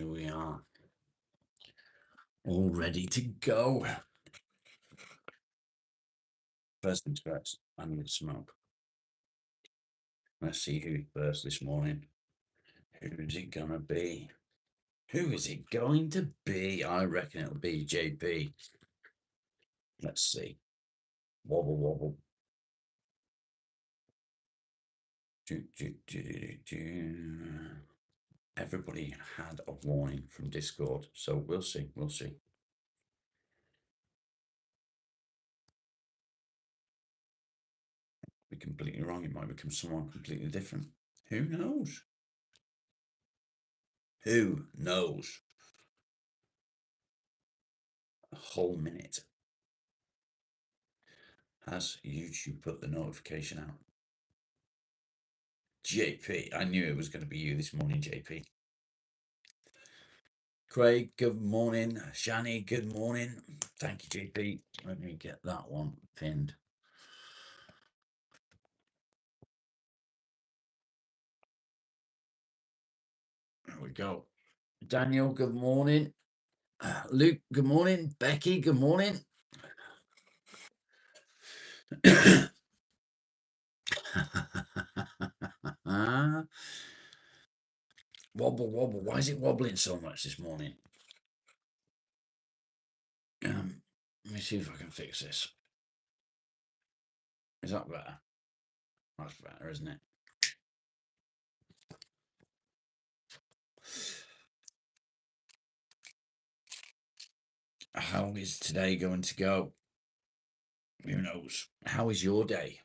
here we are, all ready to go. First things first, I need to smoke. Let's see who's first this morning. Who's it gonna be? Who is it going to be? I reckon it'll be JP. Let's see. Wobble, wobble. Everybody had a warning from Discord, so we'll see. We'll see. Be completely wrong. It might become someone completely different. Who knows? Who knows? A whole minute. Has YouTube put the notification out? JP, I knew it was going to be you this morning, JP. Craig, good morning. Shani, good morning. Thank you, JP. Let me get that one pinned. There we go. Daniel, good morning. Luke, good morning. Becky, good morning. Wobble, wobble. Why is it wobbling so much this morning? Let me see if I can fix this. Is that better? That's better, isn't it? How is today going to go? Who knows? How is your day?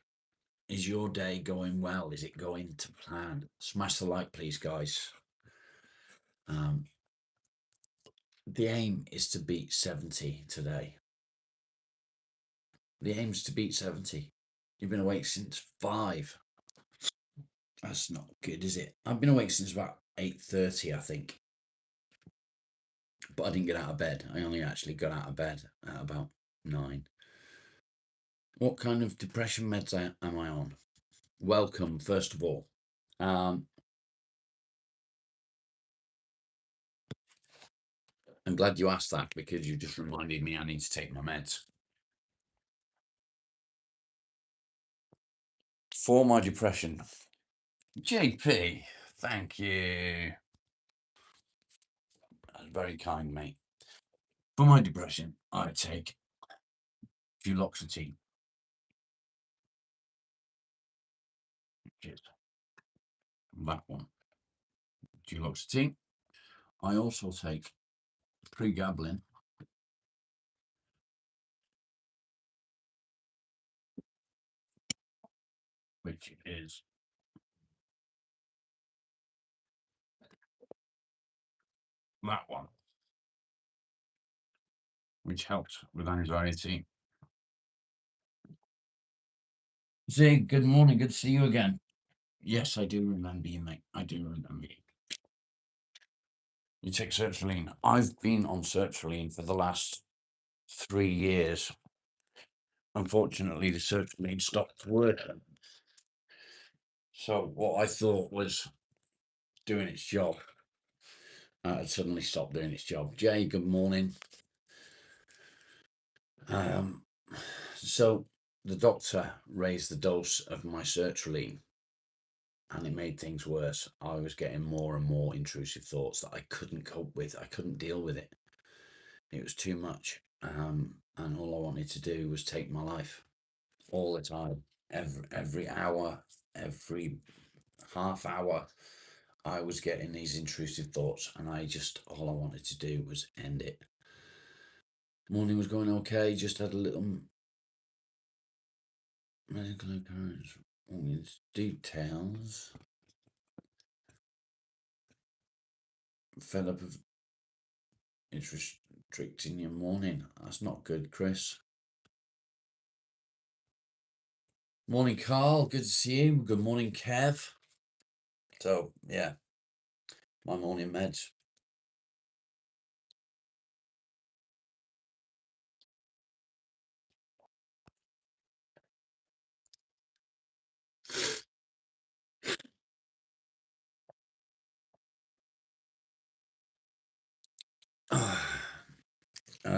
Is your day going well? Is it going to plan? Smash the like, please, guys. The aim is to beat 70 today. The aim is to beat 70. You've been awake since 5. That's not good, is it? I've been awake since about 8:30, I think. But I didn't get out of bed. I only actually got out of bed at about 9. What kind of depression meds am I on? Welcome, first of all. I'm glad you asked that because you just reminded me I need to take my meds. For my depression. JP, thank you. That's very kind, mate. For my depression, I take fluoxetine. Cheers. That one. Fluoxetine. I also take pregabalin. Which is that one, which helps with anxiety. Zig, good morning. Good to see you again. Yes, I do remember you, mate. I do remember you. You take sertraline. I've been on sertraline for the last 3 years. Unfortunately, the sertraline stopped working. So what I thought was doing its job had suddenly stopped doing its job. Jay, good morning. So the doctor raised the dose of my sertraline and it made things worse. I was getting more and more intrusive thoughts that I couldn't cope with. I couldn't deal with it. It was too much. And all I wanted to do was take my life all the time, every hour, every half hour. I was getting these intrusive thoughts and all I wanted to do was end it. Morning was going okay, just had a little medical occurrence. Details. Fed up of it's restricting your morning. That's not good, Chris. Morning, Carl. Good to see you. Good morning, Kev. So, yeah, my morning meds.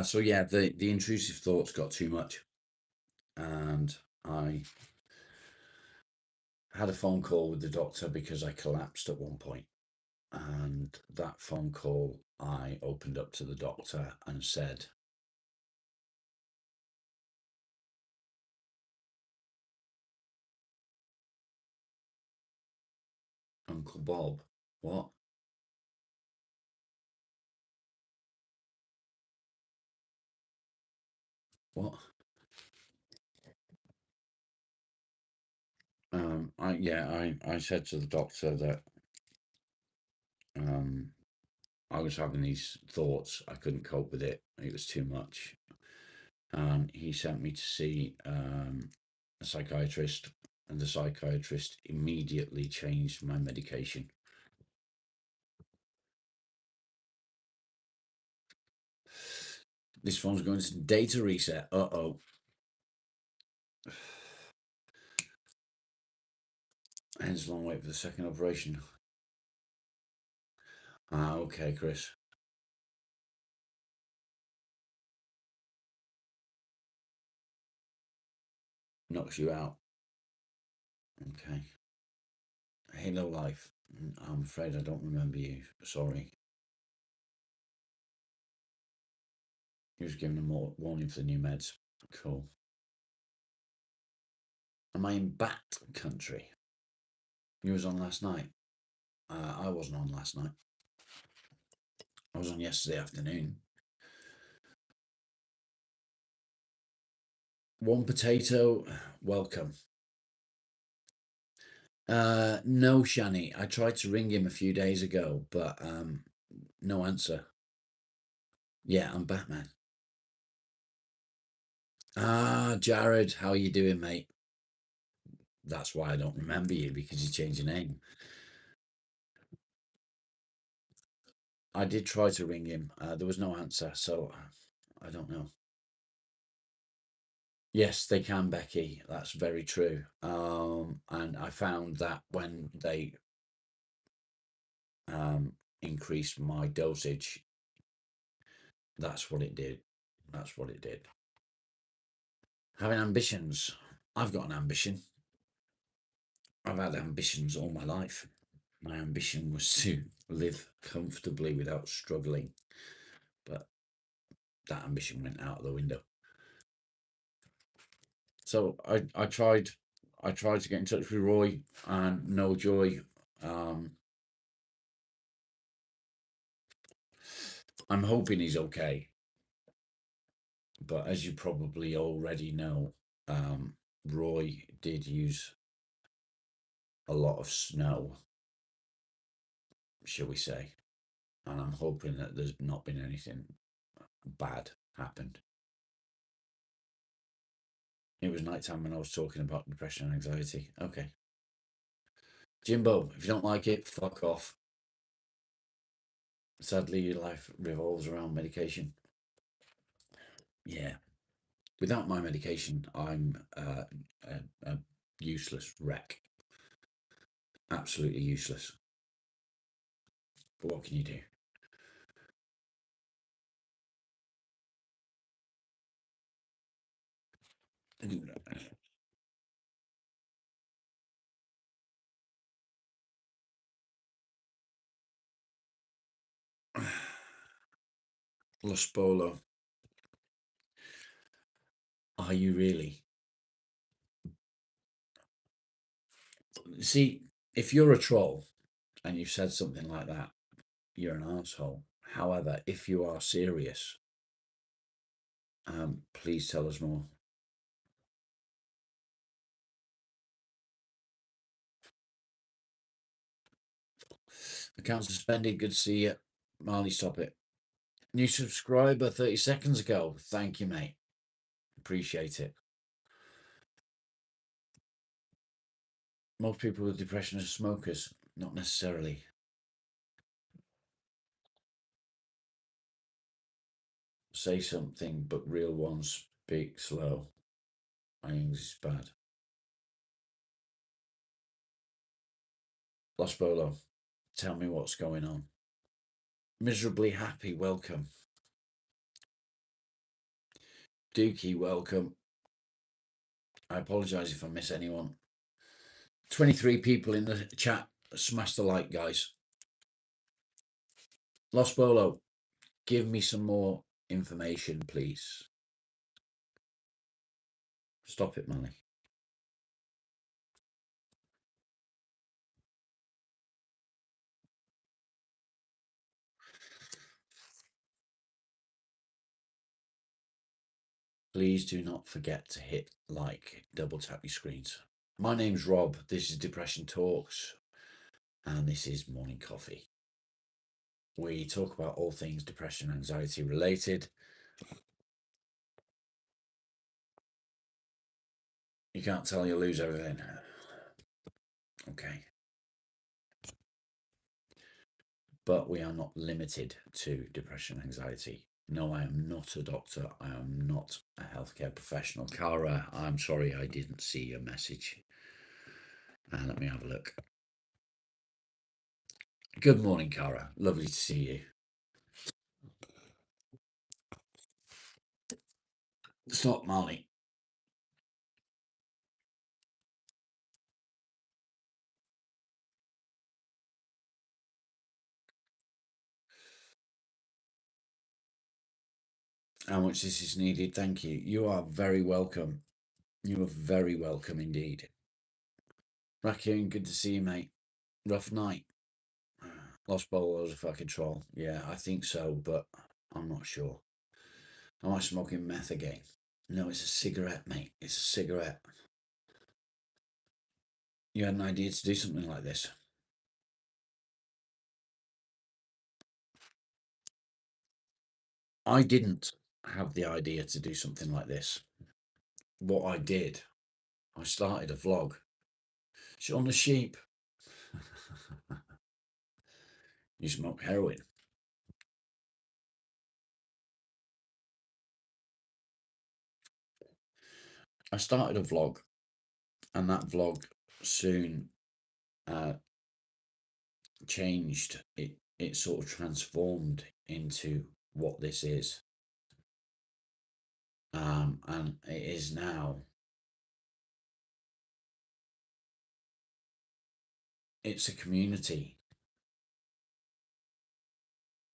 So yeah, the intrusive thoughts got too much, and I had a phone call with the doctor because I collapsed at one point. And that phone call, I opened up to the doctor and said, "Uncle Bob, what? What?" I said to the doctor that I was having these thoughts. I couldn't cope with it. It was too much. And he sent me to see a psychiatrist, and the psychiatrist immediately changed my medication. This phone's going to data reset. Uh-oh. Hence long wait for the second operation. Okay, Chris. Knocks you out. Okay. Halo Life. I'm afraid I don't remember you. Sorry. He was given a warning for the new meds. Cool. Am I in bat country? You was on last night. I wasn't on last night. I was on yesterday afternoon. One potato, welcome. No, Shani. I tried to ring him a few days ago, but no answer. Yeah, I'm Batman. Jared, how are you doing, mate? That's why I don't remember you, because you changed your name. I did try to ring him. There was no answer, so I don't know. Yes, they can, Becky. That's very true. And I found that when they increased my dosage, that's what it did. That's what it did. Having ambitions. I've got an ambition. I've had ambitions all my life. My ambition was to live comfortably without struggling, but that ambition went out of the window. So I tried to get in touch with Roy, and no joy. I'm hoping he's okay, but as you probably already know, Roy did use a lot of snow, shall we say, and I'm hoping that there's not been anything bad happened. It was nighttime when I was talking about depression and anxiety. Okay. Jimbo, if you don't like it, fuck off. Sadly, your life revolves around medication. Yeah. Without my medication, I'm a useless wreck. Absolutely useless. But what can you do? Los Polo. Are you really? See, if you're a troll and you've said something like that, you're an asshole. However, if you are serious, please tell us more. Account suspended. Good to see you. Marley, stop it. New subscriber 30 seconds ago. Thank you, mate. Appreciate it. Most people with depression are smokers. Not necessarily. Say something, but real ones speak slow. My English is bad. Los Bolo, tell me what's going on. Miserably happy, welcome. Dookie, welcome. I apologise if I miss anyone. 23 people in the chat. Smash the like, guys. Los Bolo, give me some more information, please. Stop it, Manny. Please do not forget to hit like, double tap your screens. My name's Rob. This is Depression Talks, and this is Morning Coffee. We talk about all things depression, anxiety related. You can't tell you lose everything. Okay. But we are not limited to depression, anxiety. No, I am not a doctor. I am not a healthcare professional. Cara, I'm sorry I didn't see your message. Let me have a look. Good morning, Cara. Lovely to see you. Stop, Marley. How much this is needed. Thank you. You are very welcome. You are very welcome indeed. Raccoon, good to see you, mate. Rough night. Los Bolos a fucking troll. Yeah, I think so, but I'm not sure. Am I smoking meth again? No, it's a cigarette, mate. It's a cigarette. You had an idea to do something like this. I didn't have the idea to do something like this. What I did, I started a vlog. Shaun the Sheep. You smoke heroin. I started a vlog, and that vlog soon changed. It sort of transformed into what this is. And it is now. It's a community.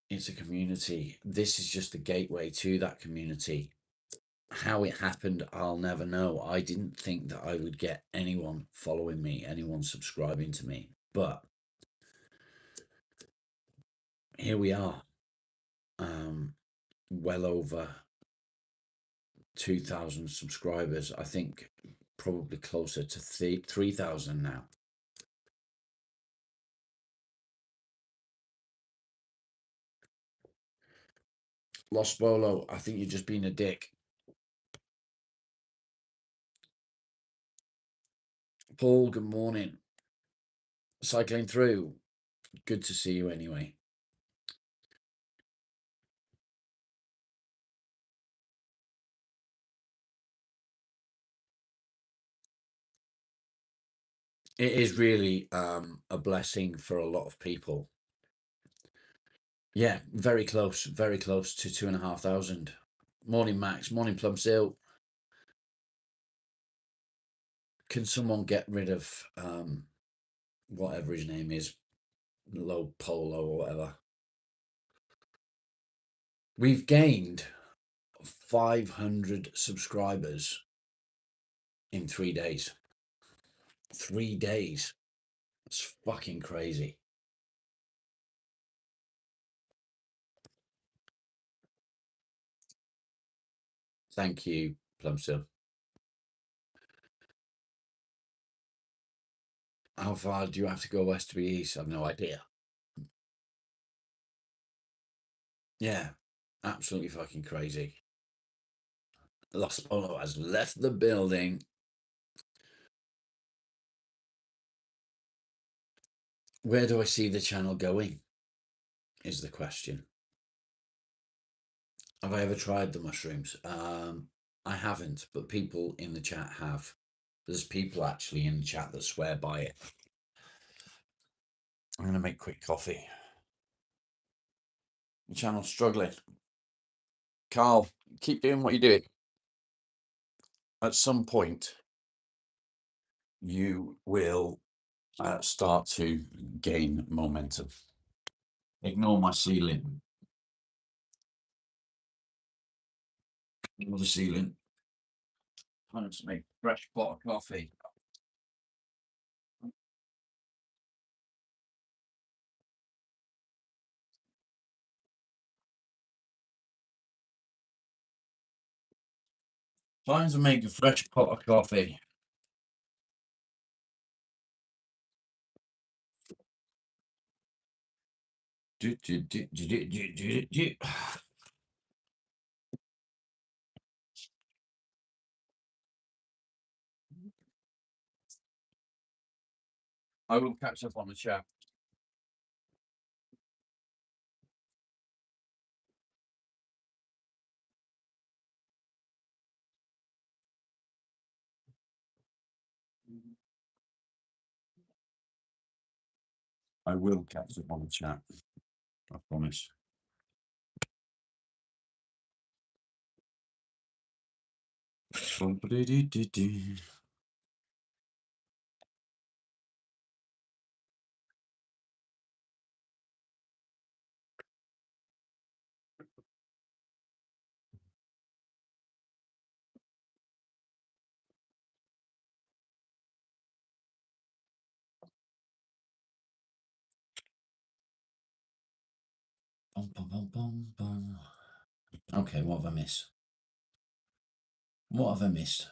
It's a community. This is just the gateway to that community. How it happened, I'll never know. I didn't think that I would get anyone following me, anyone subscribing to me. But here we are. Well over 2,000 subscribers. I think probably closer to 3,000 now. Los Bolo, I think you're just being a dick. Paul, good morning. Cycling through. Good to see you anyway. It is really a blessing for a lot of people. Yeah, very close to 2,500. Morning, Max. Morning, Plum Seal. Can someone get rid of whatever his name is, Low Polo or whatever? We've gained 500 subscribers in 3 days. 3 days. It's fucking crazy. Thank you, Plumsil. How far do you have to go west to be east? I've no idea. Yeah, absolutely fucking crazy. Los Polo has left the building. Where do I see the channel going? Is the question. Have I ever tried the mushrooms? I haven't, but people in the chat have. There's people actually in the chat that swear by it. I'm going to make quick coffee. The channel's struggling. Carl, keep doing what you're doing. at some point, you will start to gain momentum. Ignore my ceiling. Ignore the ceiling. Time to make a fresh pot of coffee. Time to make a fresh pot of coffee. I will catch up on the chat. I will catch up on the chat. I promise. Okay, what have I missed? What have I missed?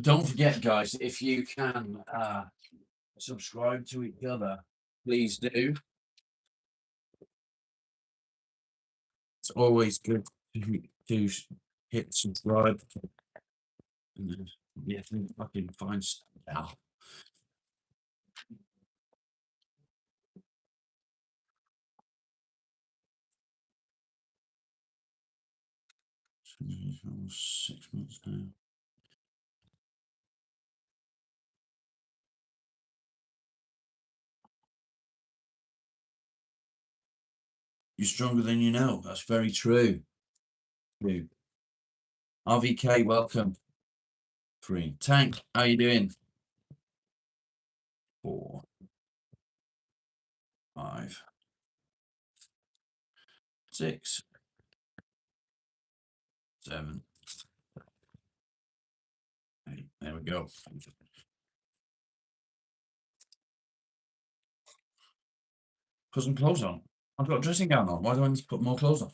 Don't forget, guys, if you can subscribe to each other, please do. It's always good to hit subscribe. Yeah, fucking find stuff. Now. 6 months now. You're stronger than you know. That's very true. True. RVK, welcome. 3. Tank, how you doing? 4, 5, 6, 7, 8. There we go. Put some clothes on. I've got a dressing gown on. Why do I need to put more clothes on?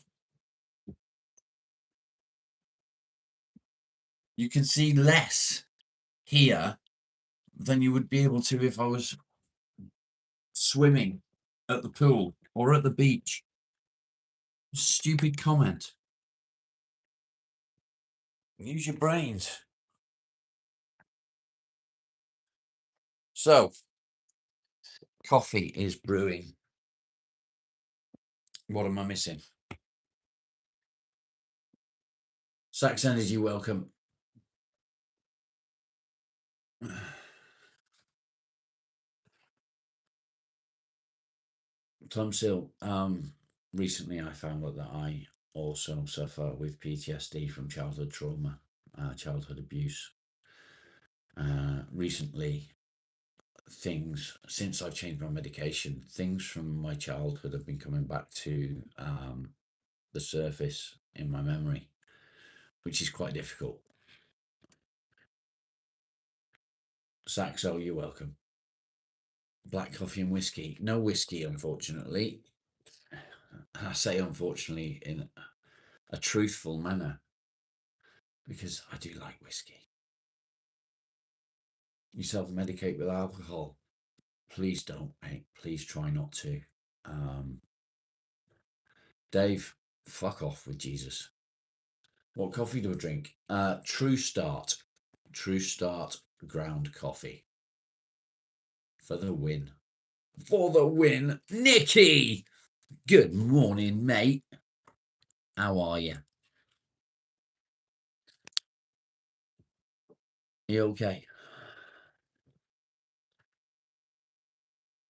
You can see less here than you would be able to if I was swimming at the pool or at the beach. Stupid comment. Use your brains. So, coffee is brewing. What am I missing? Sax Energy, welcome. Tom Sill, recently I found out that I also suffer with PTSD from childhood trauma, childhood abuse. Recently, things, since I've changed my medication, things from my childhood have been coming back to the surface in my memory, which is quite difficult. Saxo, you're welcome. Black coffee and whiskey. No whiskey, unfortunately. I say unfortunately in a truthful manner, because I do like whiskey. You self-medicate with alcohol. Please don't, mate. Please try not to. Dave, fuck off with Jesus. What coffee do I drink? True Start. True Start ground coffee. For the win. For the win. Nicky! Good morning, mate. How are you? You okay?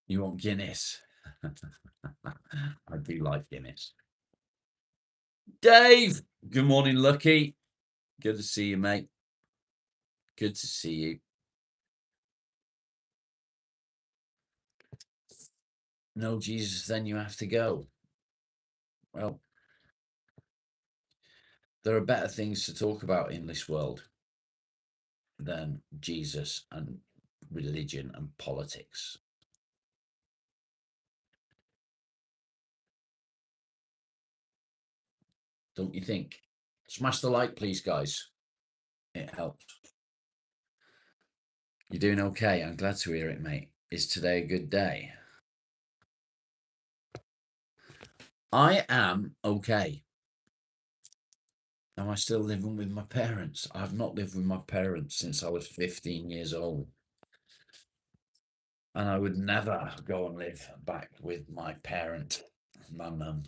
You want Guinness? I do like Guinness. Dave, good morning, Lucky. Good to see you, mate. Good to see you. No Jesus, then you have to go. Well, there are better things to talk about in this world than Jesus and religion and politics. Don't you think? Smash the like, please, guys. It helps. You're doing okay. I'm glad to hear it, mate. Is today a good day? I am okay. Am I still living with my parents? I've not lived with my parents since I was 15 years old. And I would never go and live back with my parent, my mum.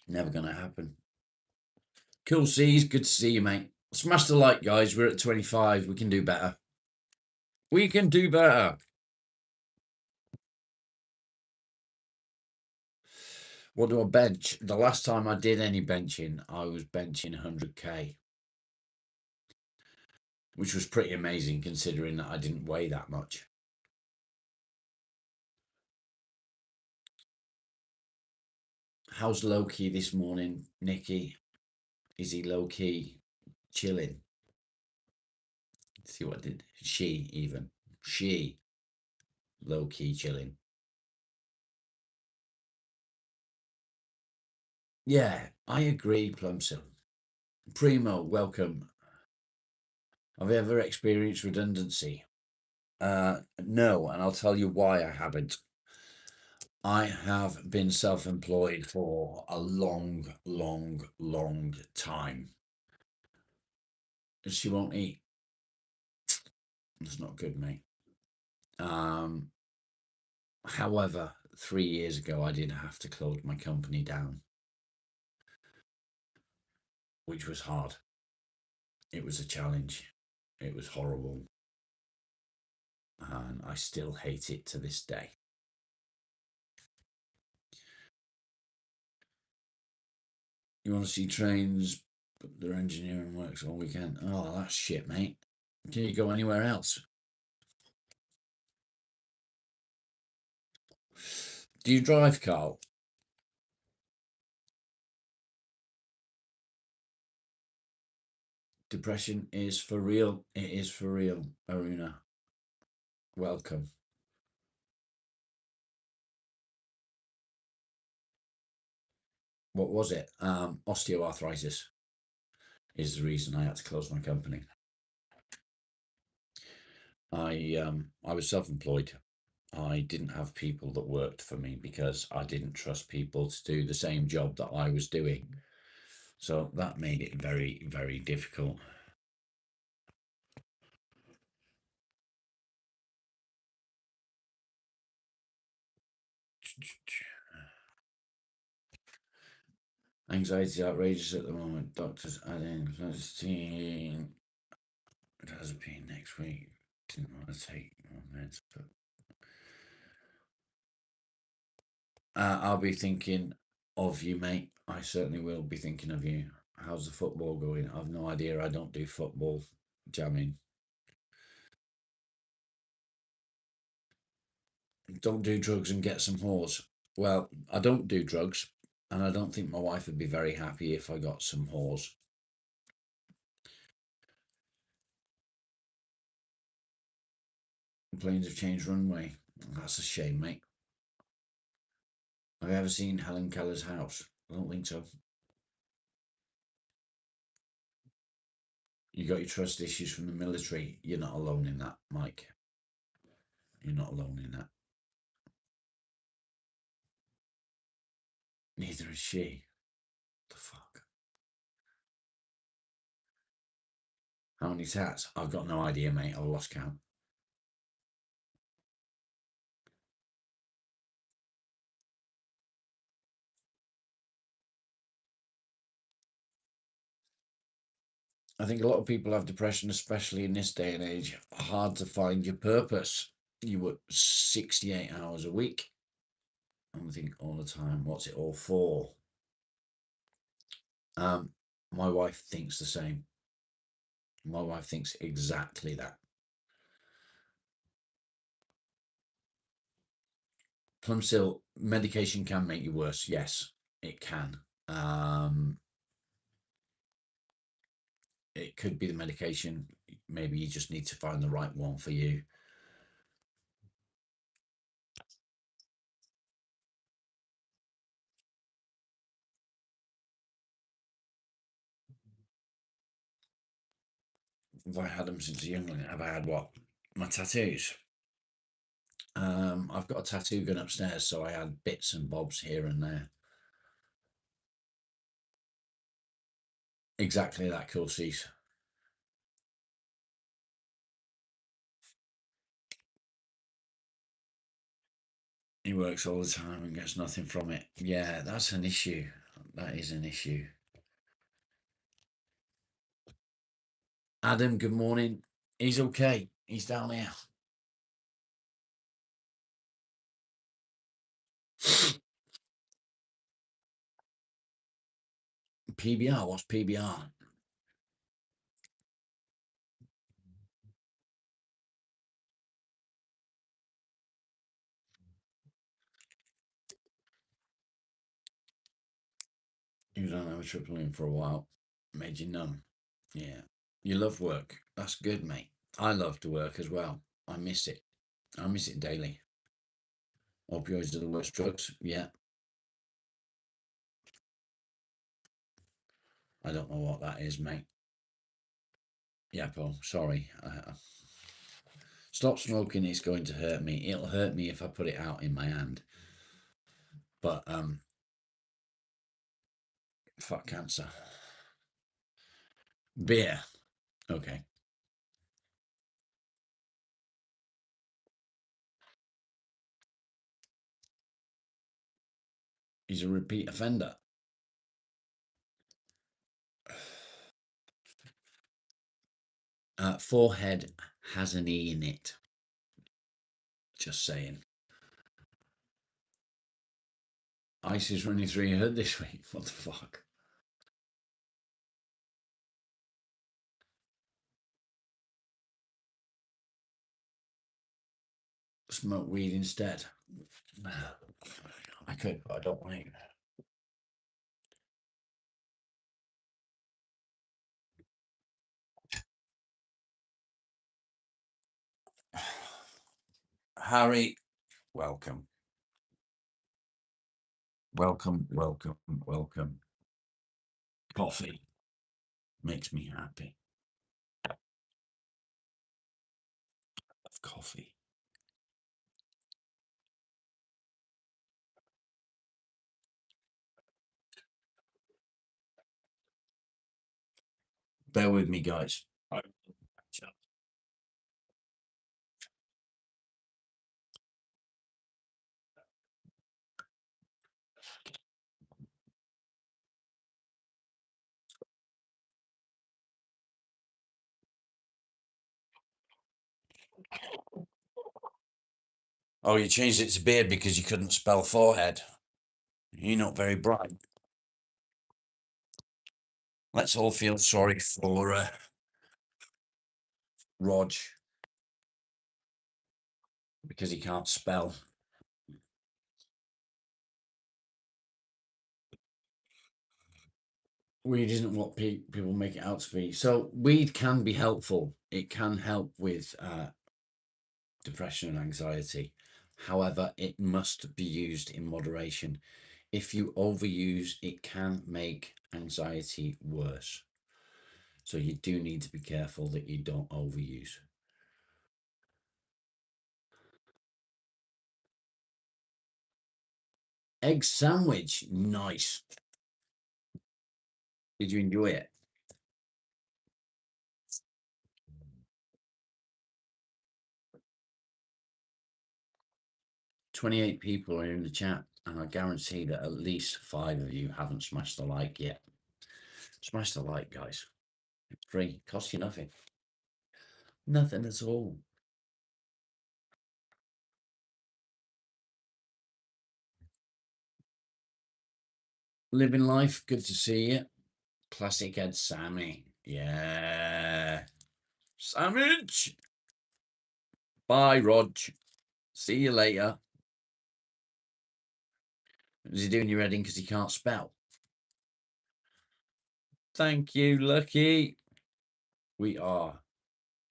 Never going to happen. Cool Seas, good to see you, mate. Smash the like, guys. We're at 25. We can do better. We can do better. What do I bench? The last time I did any benching, I was benching 100k, which was pretty amazing considering that I didn't weigh that much. How's Loki this morning, Nikki? Is he low key chilling? See what I did? She low key chilling. Yeah, I agree, Plumson. Primo, welcome. Have you ever experienced redundancy? No, and I'll tell you why I haven't. I have been self-employed for a long time. She won't eat. It's not good, mate. However, 3 years ago, I did have to close my company down, which was hard. It was a challenge. It was horrible. And I still hate it to this day. You want to see trains, but their engineering works all weekend. Oh, that's shit, mate. Can you go anywhere else? Do you drive, Carl? Depression is for real. It is for real, Aruna. Welcome. What was it? Osteoarthritis is the reason I had to close my company. I was self-employed. I didn't have people that worked for me because I didn't trust people to do the same job that I was doing. So that made it very, very difficult. Anxiety is outrageous at the moment. Doctors adding diazepam next week. Didn't want to take meds, but I'll be thinking of you, mate. I certainly will be thinking of you. How's the football going? I've no idea. I don't do football jamming. Don't do drugs and get some whores. Well, I don't do drugs, and I don't think my wife would be very happy if I got some whores. Planes have changed runway. That's a shame, mate. Have you ever seen Helen Keller's house? I don't think so. You got your trust issues from the military. You're not alone in that, Mike. You're not alone in that. Neither is she. The fuck? How many tats? I've got no idea, mate. I've lost count. I think a lot of people have depression, especially in this day and age. Hard to find your purpose. You work 68 hours a week. I'm thinking all the time, what's it all for? My wife thinks the same. My wife thinks exactly that. Plumsil, medication can make you worse. Yes, it can. It could be the medication. Maybe you just need to find the right one for you. Have I had them since a youngling? Have I had what? My tattoos. I've got a tattoo gun upstairs, so I had bits and bobs here and there. Exactly that, Courses. He works all the time and gets nothing from it. Yeah, that's an issue. That is an issue. Adam, good morning. He's okay. He's down here. PBR, what's PBR? You don't have a triple in for a while. Made you numb. Yeah. You love work. That's good, mate. I love to work as well. I miss it. I miss it daily. Opioids are the worst drugs. Yeah. I don't know what that is, mate. Yeah, Paul. Sorry. Stop smoking. It's going to hurt me. It'll hurt me if I put it out in my hand. But fuck cancer. Beer. Okay. He's a repeat offender. Forehead has an E in it. Just saying. Ice is running through your hood this week. What the fuck? Smoke weed instead. I could, but I don't want to. Harry, welcome. Welcome, welcome, welcome. Coffee makes me happy. Of coffee. Bear with me, guys. Oh, you changed it to beard because you couldn't spell forehead. You're not very bright. Let's all feel sorry for Rog because he can't spell. Weed isn't what people make it out to be. So weed can be helpful. It can help with depression and anxiety. However, it must be used in moderation. If you overuse, it can make anxiety worse. So you do need to be careful that you don't overuse. Egg sandwich, nice. Did you enjoy it? "28 people are in the chat, and I guarantee that at least 5 of you haven't smashed the like yet. Smash the like, guys. It's free, costs you nothing. Nothing at all. Living life. Good to see you. Classic Ed Sammy. Yeah. Sandwich. Bye, Rog. See you later. Is he doing your heading because he can't spell? Thank you, Lucky. We are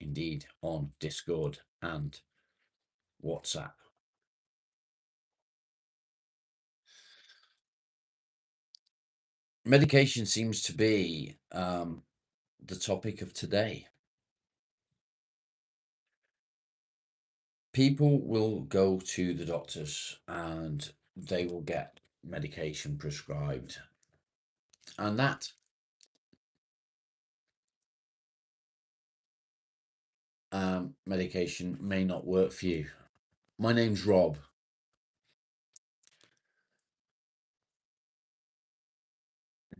indeed on Discord and WhatsApp. Medication seems to be the topic of today. People will go to the doctors and they will get medication prescribed, and that medication may not work for you. My name's Rob.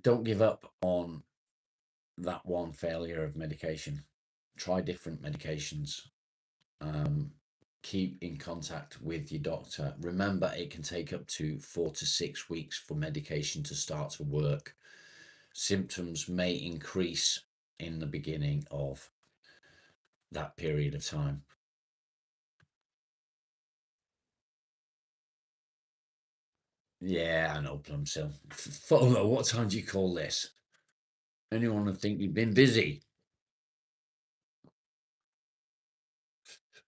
Don't give up on that one failure of medication. Try different medications. Keep in contact with your doctor. Remember, it can take up to 4 to 6 weeks for medication to start to work. Symptoms may increase in the beginning of that period of time. Yeah, I know, Plumsill. Follow, what time do you call this? Anyone would think you've been busy.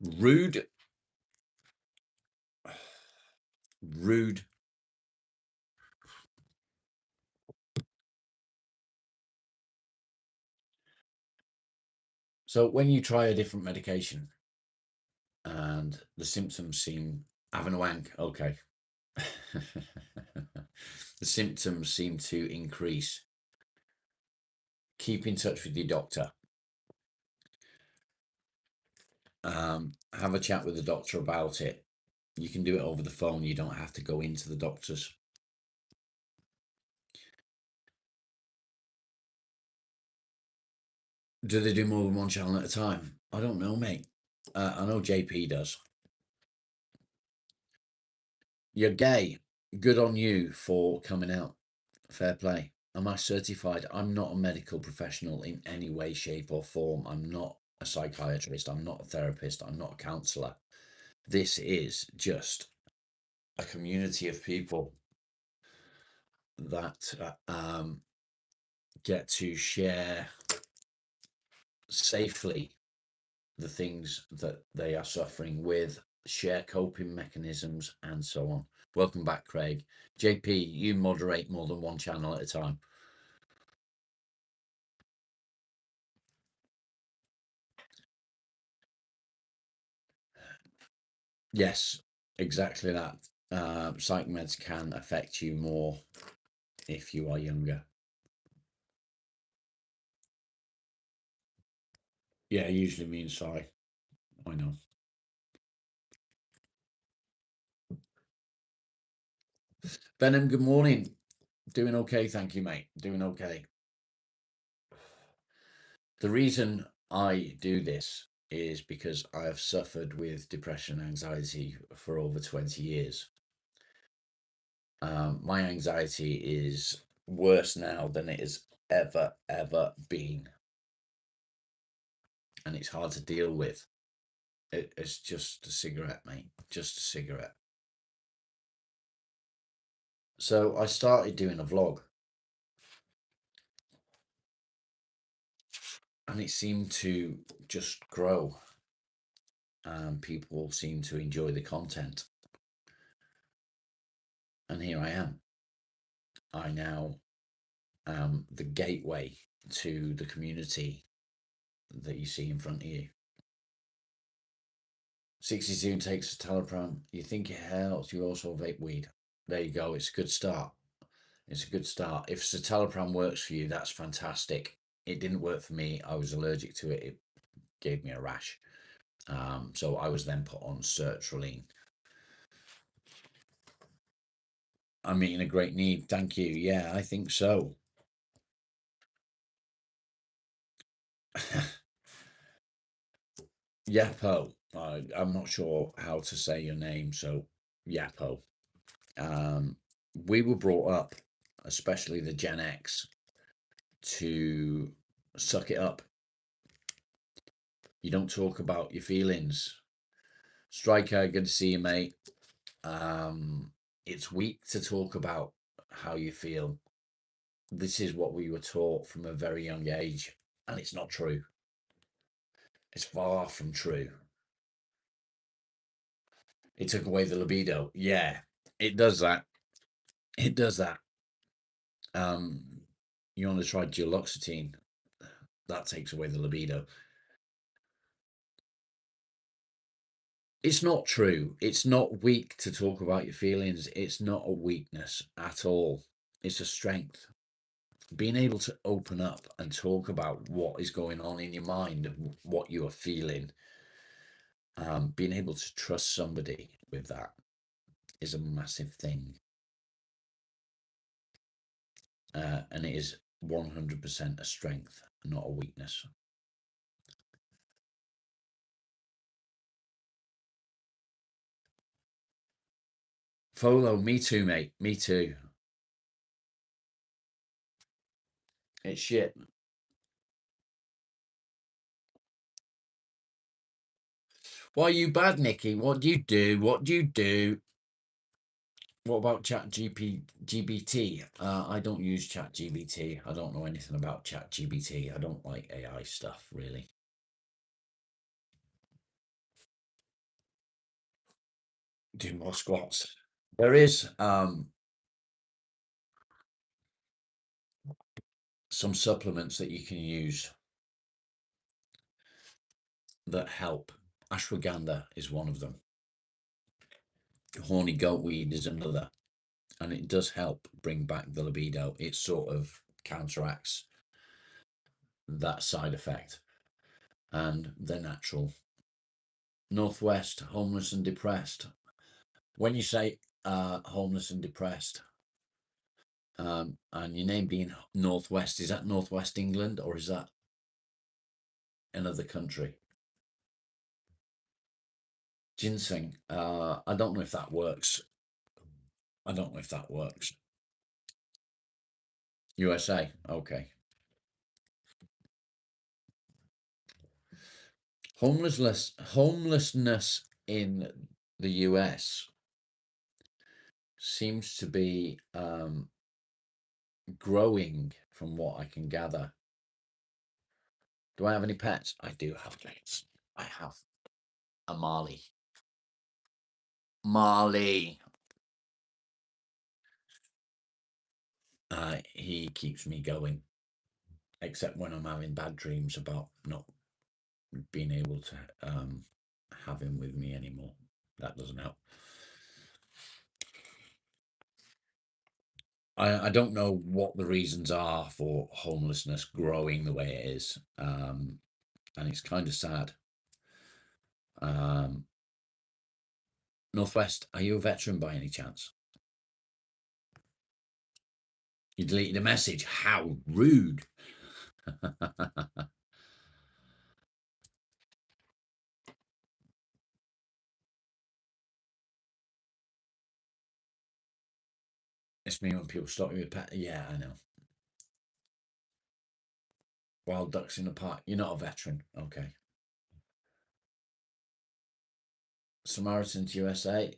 Rude. Rude. So when you try a different medication and the symptoms seem having a wank, okay. The symptoms seem to increase. Keep in touch with your doctor. Have a chat with the doctor about it. You can do it over the phone. You don't have to go into the doctor's. Do they do more than one channel at a time? I don't know, mate. I know JP does. You're gay. Good on you for coming out. Fair play. Am I certified? I'm not a medical professional in any way, shape, or form. I'm not a psychiatrist. I'm not a therapist. I'm not a counselor. This is just a community of people that get to share safely the things that they are suffering with, share coping mechanisms, and so on. Welcome back, Craig. JP, you moderate more than one channel at a time. Yes, exactly that. Psych meds can affect you more if you are younger. Yeah, it usually means psy. I know. Benham, good morning. Doing okay, thank you, mate. Doing okay. The reason I do this is because I have suffered with depression and anxiety for over 20 years. My anxiety is worse now than it has ever been. And it's hard to deal with. It's just a cigarette, mate. Just a cigarette. So I started doing a vlog. And it seemed to just grow. And people seem to enjoy the content. And here I am. I now am the gateway to the community that you see in front of you. 62 takes citalopram. You think it helps, you also vape weed. There you go. It's a good start. It's a good start. If citalopram works for you, that's fantastic. It didn't work for me. I was allergic to it. It gave me a rash. So I was then put on sertraline. I'm meeting a great need. Thank you. Yeah, I think so. Yapo. I'm not sure how to say your name, so Yapo. We were brought up especially the Gen X, to suck it up. You don't talk about your feelings. Striker, good to see you, mate. It's weak to talk about how you feel. This is what we were taught from a very young age, and it's not true. It's far from true. It took away the libido. Yeah, it does that. It does that. You want to try duloxetine? That takes away the libido. It's not true. It's not weak to talk about your feelings. It's not a weakness at all. It's a strength. Being able to open up and talk about what is going on in your mind and what you are feeling, being able to trust somebody with that is a massive thing. And it is 100% a strength, not a weakness. Folo, me too, mate. Me too. It's shit. Why are you bad, Nikki? What do you do? What do you do? What about GBT? I don't use GBT. I don't know anything about GBT. I don't like AI stuff, really. Do more squats. There is some supplements that you can use that help. Ashwagandha is one of them. Horny goat weed is another. And it does help bring back the libido. It sort of counteracts that side effect. And they're natural. Northwest, homeless and depressed. When you say homeless and depressed, and your name being Northwest, is that Northwest England or is that another country? Ginseng. I don't know if that works. I don't know if that works. USA. Okay. Homelessness in the US seems to be growing from what I can gather. Do I have any pets? I do have pets. I have a Marley. Marley. He keeps me going, except when I'm having bad dreams about not being able to have him with me anymore. That doesn't help. I don't know what the reasons are for homelessness growing the way it is, and it's kind of sad. Northwest, are you a veteran by any chance? You deleted a message. How rude. It's me when people stop me with pet. Yeah, I know. Wild ducks in the park. You're not a veteran. Okay. Samaritans USA.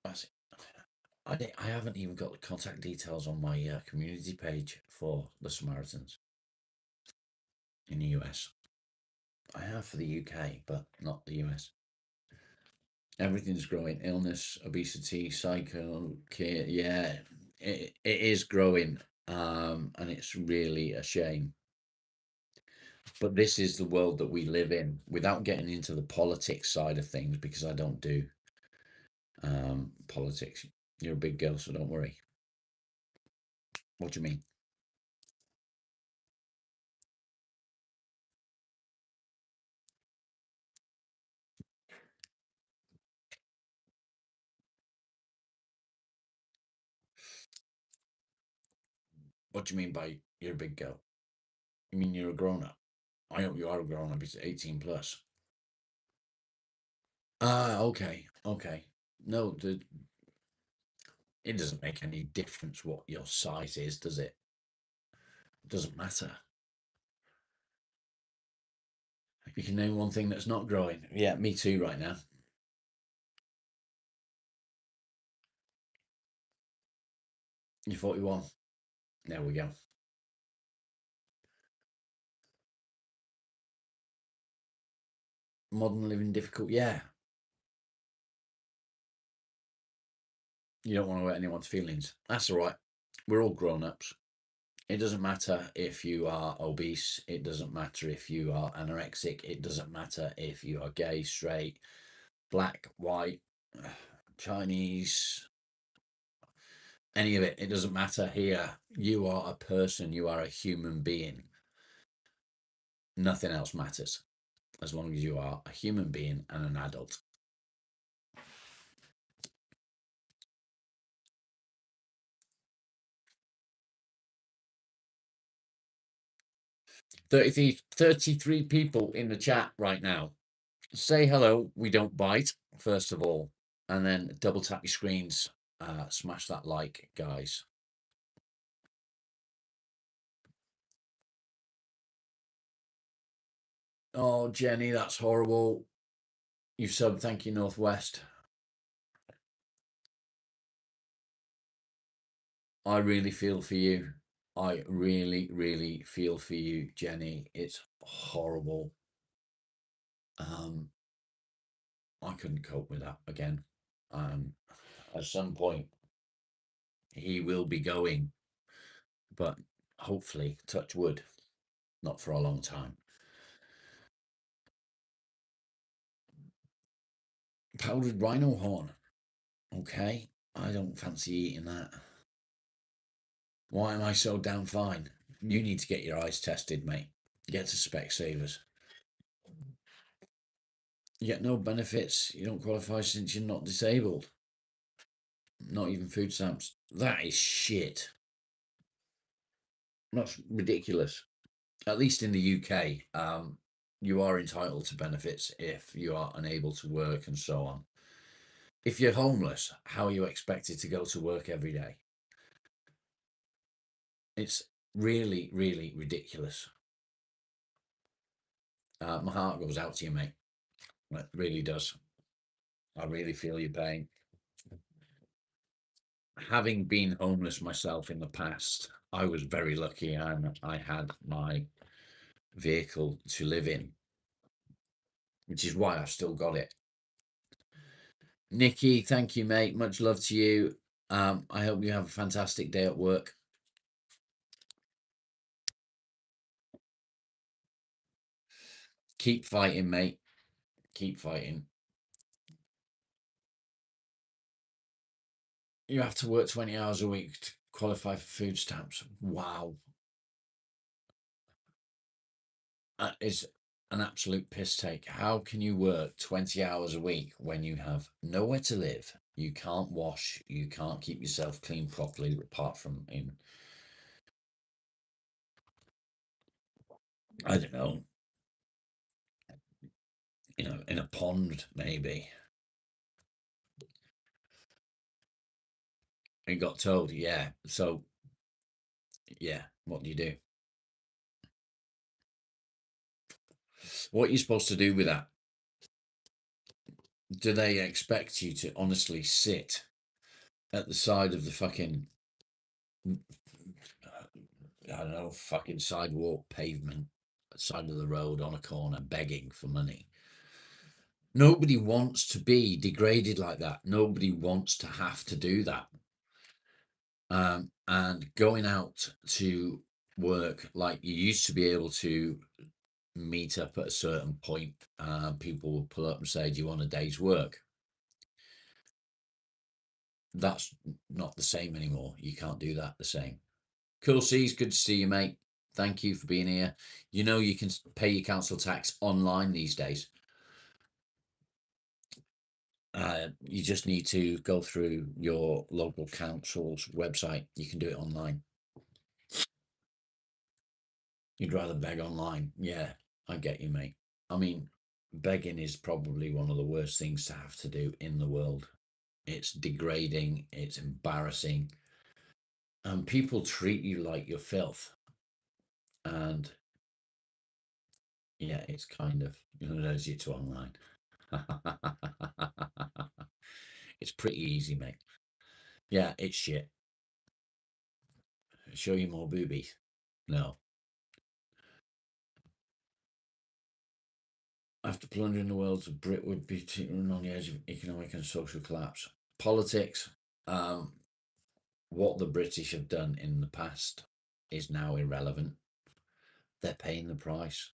That's it. I haven't even got the contact details on my community page for the Samaritans in the US. I have for the UK, but not the US. Everything's growing. Illness, obesity, psycho care. Yeah, it is growing, and it's really a shame. But this is the world that we live in. Without getting into the politics side of things, because I don't do politics. You're a big girl, so don't worry. What do you mean? What do you mean by you're a big girl? You mean you're a grown up? I hope you are a grown up. It's 18 plus. Ah, okay, okay. No, It doesn't make any difference what your size is, does it? It doesn't matter. You can name one thing that's not growing. Yeah, me too right now. You're 41. There we go. Modern living difficult. Yeah. You don't want to hurt anyone's feelings. That's all right. We're all grown ups. It doesn't matter if you are obese. It doesn't matter if you are anorexic. It doesn't matter if you are gay, straight, black, white, Chinese, any of it. It doesn't matter here. You are a person. You are a human being. Nothing else matters as long as you are a human being and an adult. Thirty-three people in the chat right now. Say hello. We don't bite, first of all, and then double tap your screens. Smash that like, guys. Oh, Jenny, that's horrible. You've subbed. Thank you, Northwest. I really feel for you. I really, really feel for you, Jenny. It's horrible. I couldn't cope with that again. At some point, he will be going, but hopefully, touch wood, not for a long time. Powdered rhino horn. Okay, I don't fancy eating that. Why am I so damn fine? You need to get your eyes tested, mate. Get to Specsavers. You get no benefits. You don't qualify since you're not disabled. Not even food stamps. That is shit. That's ridiculous. At least in the UK, you are entitled to benefits if you are unable to work and so on. If you're homeless, how are you expected to go to work every day? It's really, really ridiculous. My heart goes out to you, mate. It really does. I really feel your pain. Having been homeless myself in the past, I was very lucky and I had my vehicle to live in, which is why I've still got it. Nikki, thank you, mate. Much love to you. I hope you have a fantastic day at work. Keep fighting, mate. Keep fighting. You have to work 20 hours a week to qualify for food stamps. Wow. That is an absolute piss take. How can you work 20 hours a week when you have nowhere to live? You can't wash, you can't keep yourself clean properly, apart from in, I don't know, in a pond, maybe. It got told, yeah. So, yeah, what do you do? What are you supposed to do with that? Do they expect you to honestly sit at the side of the fucking, I don't know, fucking sidewalk, pavement, side of the road on a corner begging for money? Nobody wants to be degraded like that. Nobody wants to have to do that. And going out to work like you used to be able to meet up at a certain point, people will pull up and say, "Do you want a day's work?" That's not the same anymore. You can't do that the same. Cool Seas, good to see you, mate. Thank you for being here. You can pay your council tax online these days. You just need to go through your local council's website. You can do it online. You'd rather beg online. Yeah, I get you, mate. I mean, begging is probably one of the worst things to have to do in the world. It's degrading. It's embarrassing. And people treat you like you're filth. And yeah, it's kind of, knows you to online. It's pretty easy, mate. Yeah, it's shit. Show you more boobies. No. After plundering the world, Brit would be teetering on the edge of economic and social collapse. Politics, what the British have done in the past is now irrelevant. They're paying the price.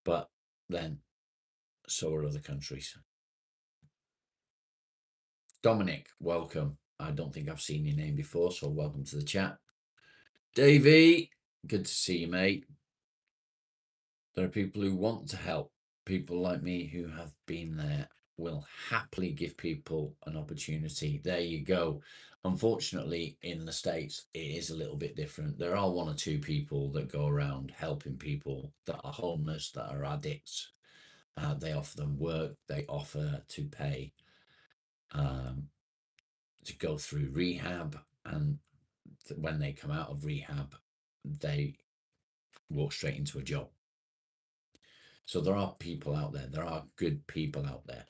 But then so are other countries. Dominic, welcome. I don't think I've seen your name before, so welcome to the chat. Davey, good to see you, mate. There are people who want to help. People like me who have been there will happily give people an opportunity. There you go. Unfortunately, in the States, it is a little bit different. There are one or two people that go around helping people that are homeless, that are addicts. They offer them work. They offer to pay to go through rehab. And when they come out of rehab, they walk straight into a job. So there are people out there. There are good people out there.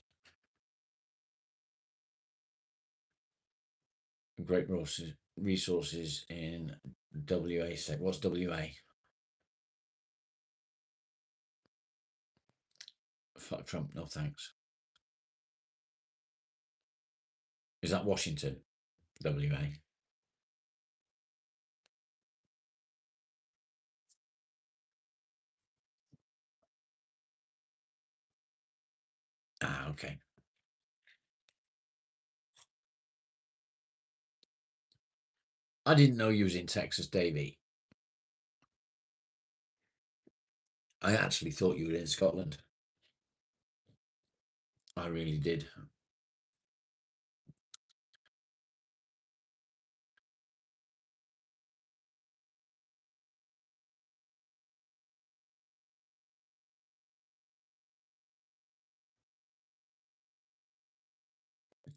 Great resources in WA. What's WA? Fuck Trump. No thanks. Is that Washington? WA. Ah, okay. I didn't know you was in Texas, Davey. I actually thought you were in Scotland. I really did.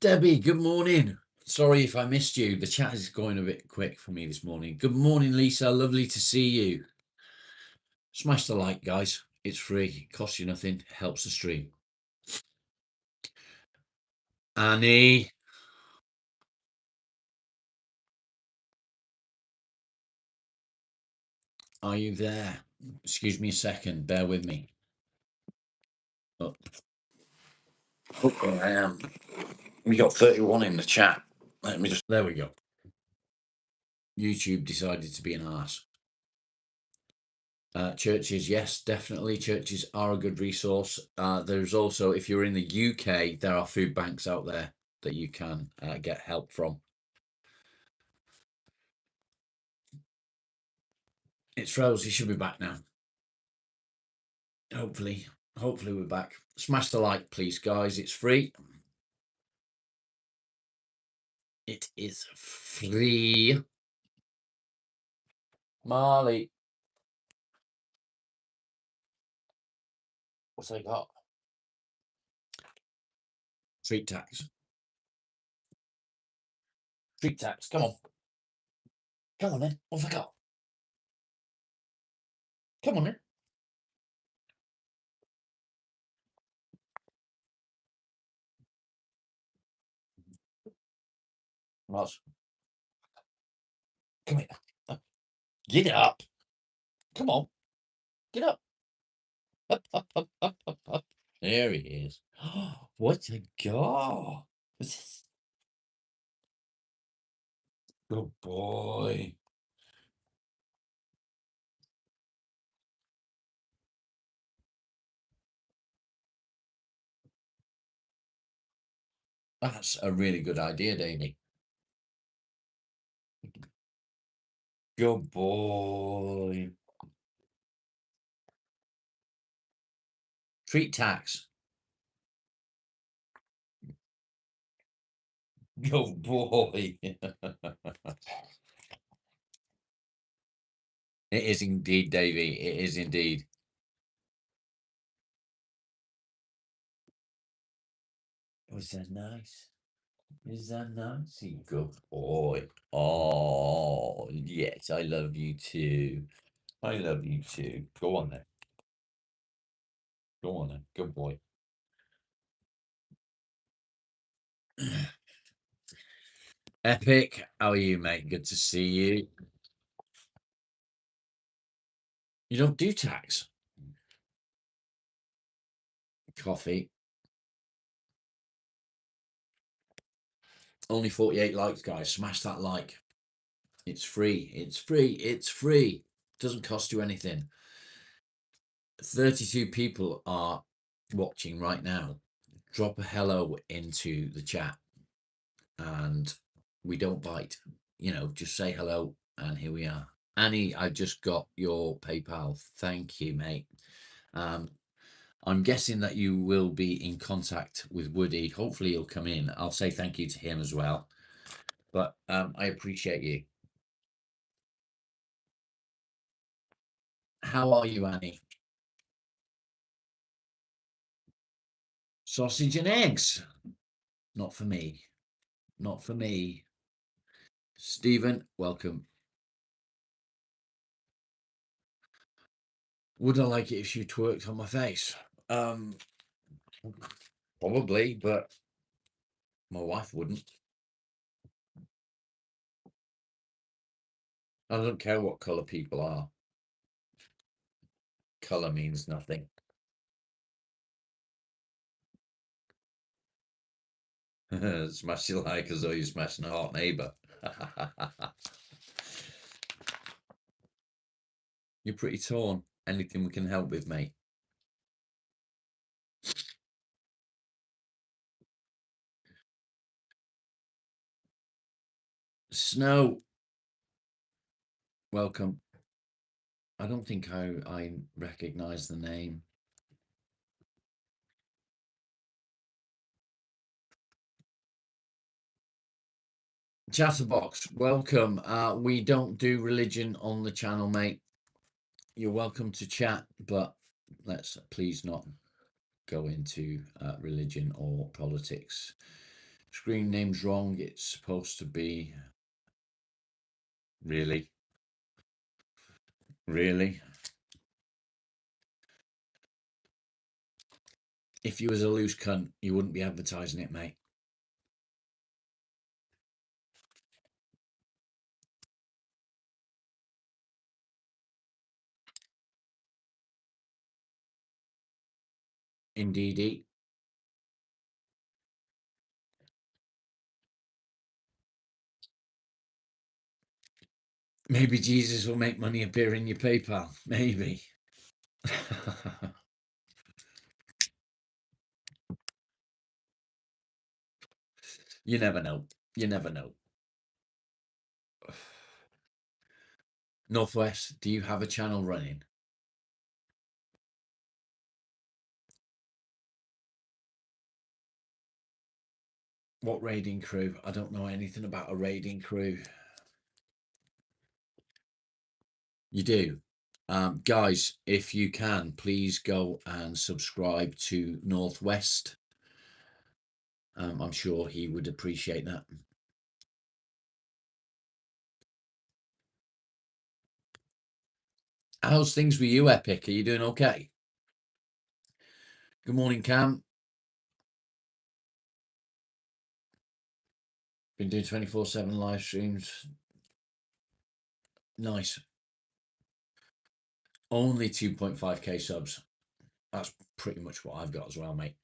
Debbie, good morning. Sorry if I missed you. The chat is going a bit quick for me this morning. Good morning, Lisa. Lovely to see you. Smash the like, guys. It's free. It costs you nothing. It helps the stream. Annie. Are you there? Excuse me a second. Bear with me. Oh, I am. We got 31 in the chat. Let me just. There we go. YouTube decided to be an arse. Churches, yes, definitely. Churches are a good resource. There's also, if you're in the UK, there are food banks out there that you can get help from. It's froze. He should be back now. Hopefully we're back. Smash the like, please, guys. It's free. It is free. Marley. What's I got? Street tax. Street tax. Come on. Come on then. What have I got? Come on then. Ross. Come here. Get up. Come on. Get up. Up, up, up, up, up, up. There he is. What a go. What's this? Good boy. That's a really good idea, Davey. Good boy. Treat tax. Good boy. It is indeed, Davey. It is indeed. Was that nice? Is that nice? You good boy. Oh, yes, I love you too. I love you too. Go on then. Go on then. Good boy. Epic. How are you, mate? Good to see you. You don't do tax? Coffee. Only 48 likes, guys. Smash that like. It's free. It's free. It's free. Doesn't cost you anything. 32 people are watching right now. Drop a hello into the chat and we don't bite. You know, just say hello and here we are. Annie, I just got your PayPal. Thank you, mate. I'm guessing that you will be in contact with Woody. Hopefully he'll come in. I'll say thank you to him as well. But I appreciate you. How are you, Annie? Sausage and eggs. Not for me. Not for me. Stephen, welcome. Would I like it if she twerked on my face? Probably, but my wife wouldn't. I don't care what colour people are. Colour means nothing. Smash you like as though you're smashing a hot neighbour. You're pretty torn. Anything we can help with, mate? Snow. Welcome. I don't think I recognise the name. Chatterbox, welcome. We don't do religion on the channel, mate. You're welcome to chat, but let's please not go into religion or politics. Screen name's wrong. It's supposed to be... Really? Really? If you was a loose cunt, you wouldn't be advertising it, mate. Indeedy. Maybe Jesus will make money appear in your PayPal. Maybe. You never know. You never know. Northwest, do you have a channel running? What raiding crew? I don't know anything about a raiding crew. You do? Guys, if you can, please go and subscribe to Northwest. I'm sure he would appreciate that. How's things with you, Epic? Are you doing okay? Good morning, Cam. Been doing 24/7 live streams. Nice. Only 2.5k subs. That's pretty much what I've got as well, mate.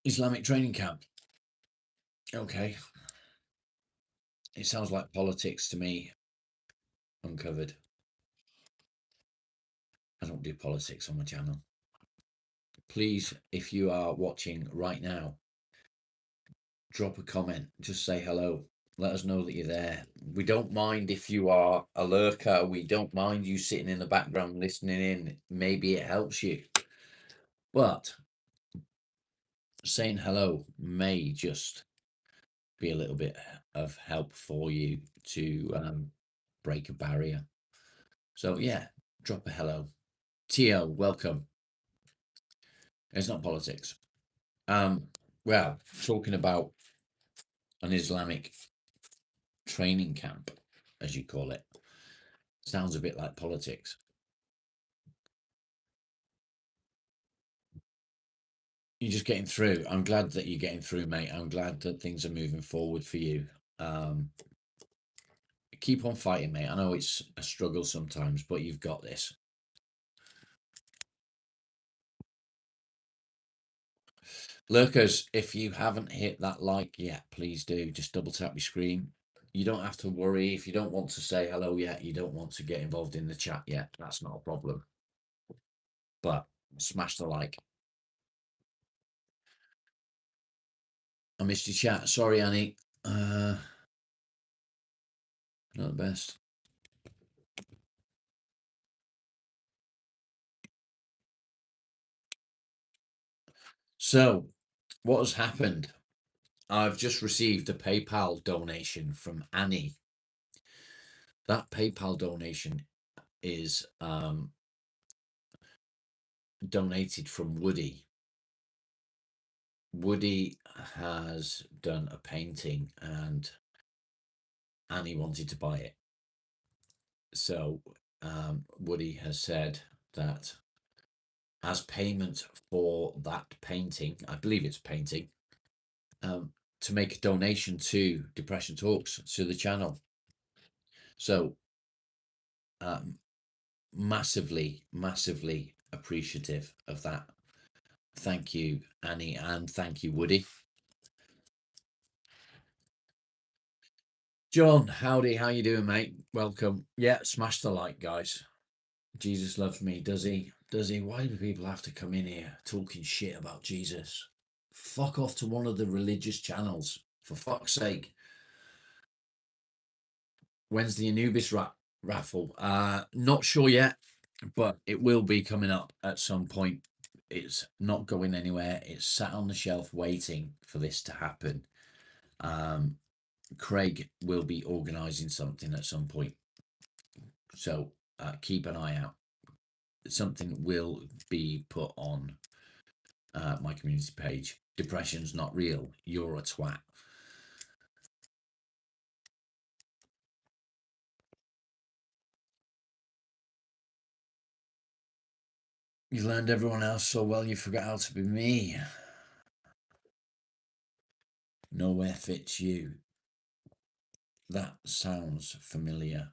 Islamic training camp. Okay. It sounds like politics to me. Uncovered. I don't do politics on my channel. Please, if you are watching right now, drop a comment. Just say hello. Let us know that you're there. We don't mind if you are a lurker. We don't mind you sitting in the background listening in. Maybe it helps you. But saying hello may just be a little bit of help for you to break a barrier. So yeah, drop a hello. Tio, welcome. It's not politics. Well, talking about an Islamic training camp, as you call it, sounds a bit like politics. You're just getting through. I'm glad that you're getting through, mate. I'm glad that things are moving forward for you. Keep on fighting, mate. I know it's a struggle sometimes, but you've got this. Lurkers, if you haven't hit that like yet, please do. Just double tap your screen. You don't have to worry if you don't want to say hello yet. You don't want to get involved in the chat yet. That's not a problem. But smash the like. I missed your chat. Sorry, Annie. Not the best. So, what has happened? I've just received a PayPal donation from Annie. That PayPal donation is donated from Woody. Woody has done a painting and Annie wanted to buy it. So Woody has said that as payment for that painting, I believe it's painting, to make a donation to Depression Talks, to the channel. So massively, massively appreciative of that. Thank you, Annie, and thank you, Woody. John, howdy, how you doing, mate? Welcome. Yeah, smash the like, guys. Jesus loves me, does he? Does he? Why do people have to come in here talking shit about Jesus? Fuck off to one of the religious channels, for fuck's sake. When's the Anubis raffle? Not sure yet, but it will be coming up at some point. It's not going anywhere. It's sat on the shelf waiting for this to happen. Craig will be organising something at some point. So keep an eye out. Something will be put on my community page. Depression's not real. You're a twat. You learned everyone else so well you forgot how to be me. Nowhere fits you. That sounds familiar.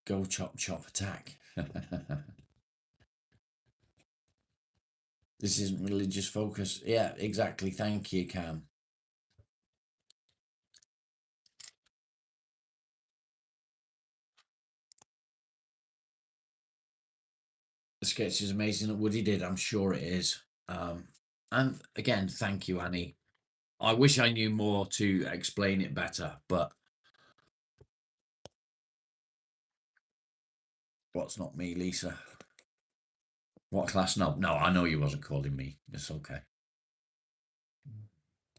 Go chop chop attack. This isn't religious focus. Yeah, exactly. Thank you, Cam. The sketch is amazing that Woody did. I'm sure it is. And again, thank you, Annie. I wish I knew more to explain it better, but what's not me, Lisa? What class knob? No, I know you wasn't calling me. It's okay.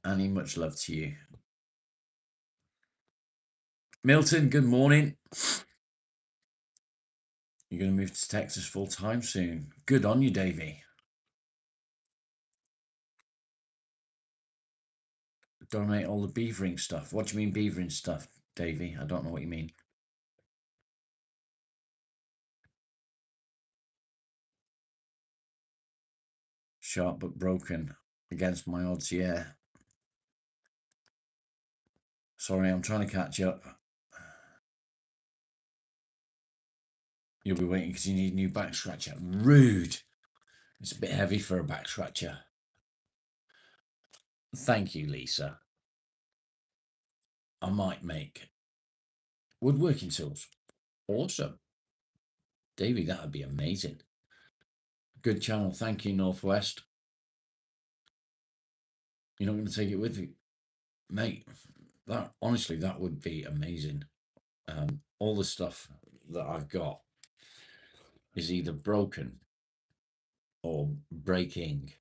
Annie, much love to you. Milton, good morning. You're going to move to Texas full time soon. Good on you, Davey. Donate all the beavering stuff. What do you mean beavering stuff, Davey? I don't know what you mean. Sharp but broken. Against my odds, yeah. Sorry, I'm trying to catch up. You'll be waiting because you need a new back scratcher. Rude. It's a bit heavy for a back scratcher. Thank you, Lisa. I might make woodworking tools. Awesome. Davey, that would be amazing. Good channel. Thank you, Northwest. You're not going to take it with you, mate. That honestly, that would be amazing. All the stuff that I've got is either broken or breaking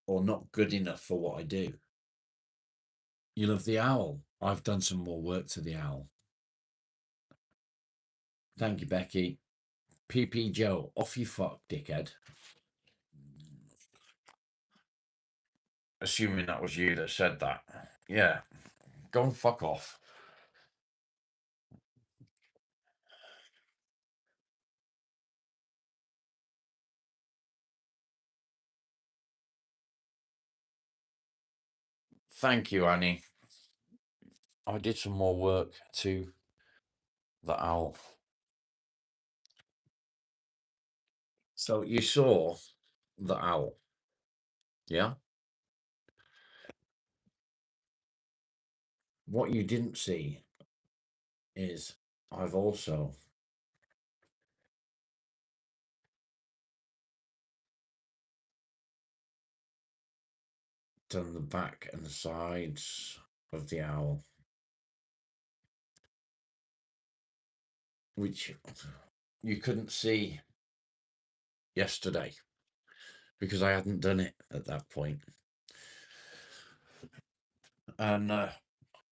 or not good enough for what I do. You love the owl. I've done some more work to the owl. Thank you, Becky. PP Joe, off you fuck, dickhead. Assuming that was you that said that. Yeah, go and fuck off. Thank you, Annie. I did some more work to the owl. So you saw the owl, yeah? What you didn't see is I've also done the back and the sides of the owl, which you couldn't see yesterday because I hadn't done it at that point. And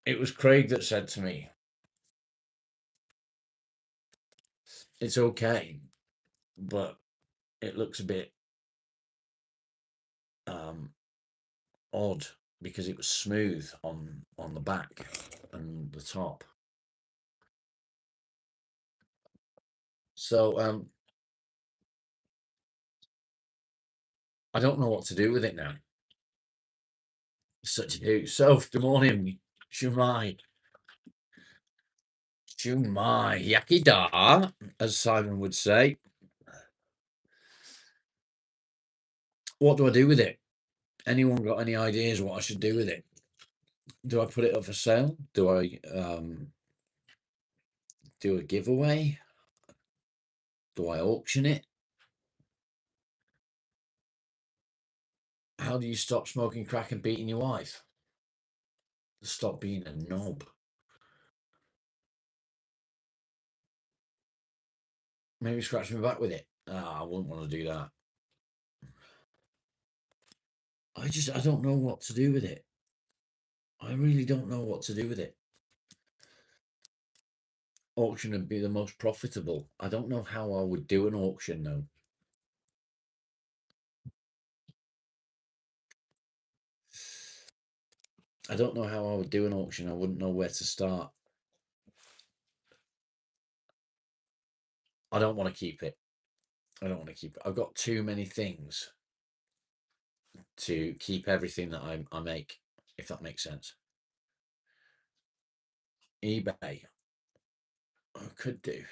it was Craig that said to me, it's okay, but it looks a bit odd because it was smooth on the back and the top. So I don't know what to do with it now. Such a hoot. So, good morning, Shumai. Shumai, Yakida, as Simon would say. What do I do with it? Anyone got any ideas what I should do with it? Do I put it up for sale? Do I do a giveaway? Do I auction it? How do you stop smoking crack and beating your wife? Stop being a knob. Maybe scratch my back with it. I wouldn't want to do that. I don't know what to do with it. I really don't know what to do with it. Auction would be the most profitable. I don't know how I would do an auction though. I don't know how I would do an auction. I wouldn't know where to start. I don't want to keep it. I don't want to keep it. I've got too many things to keep everything that I make, if that makes sense. eBay. I could do.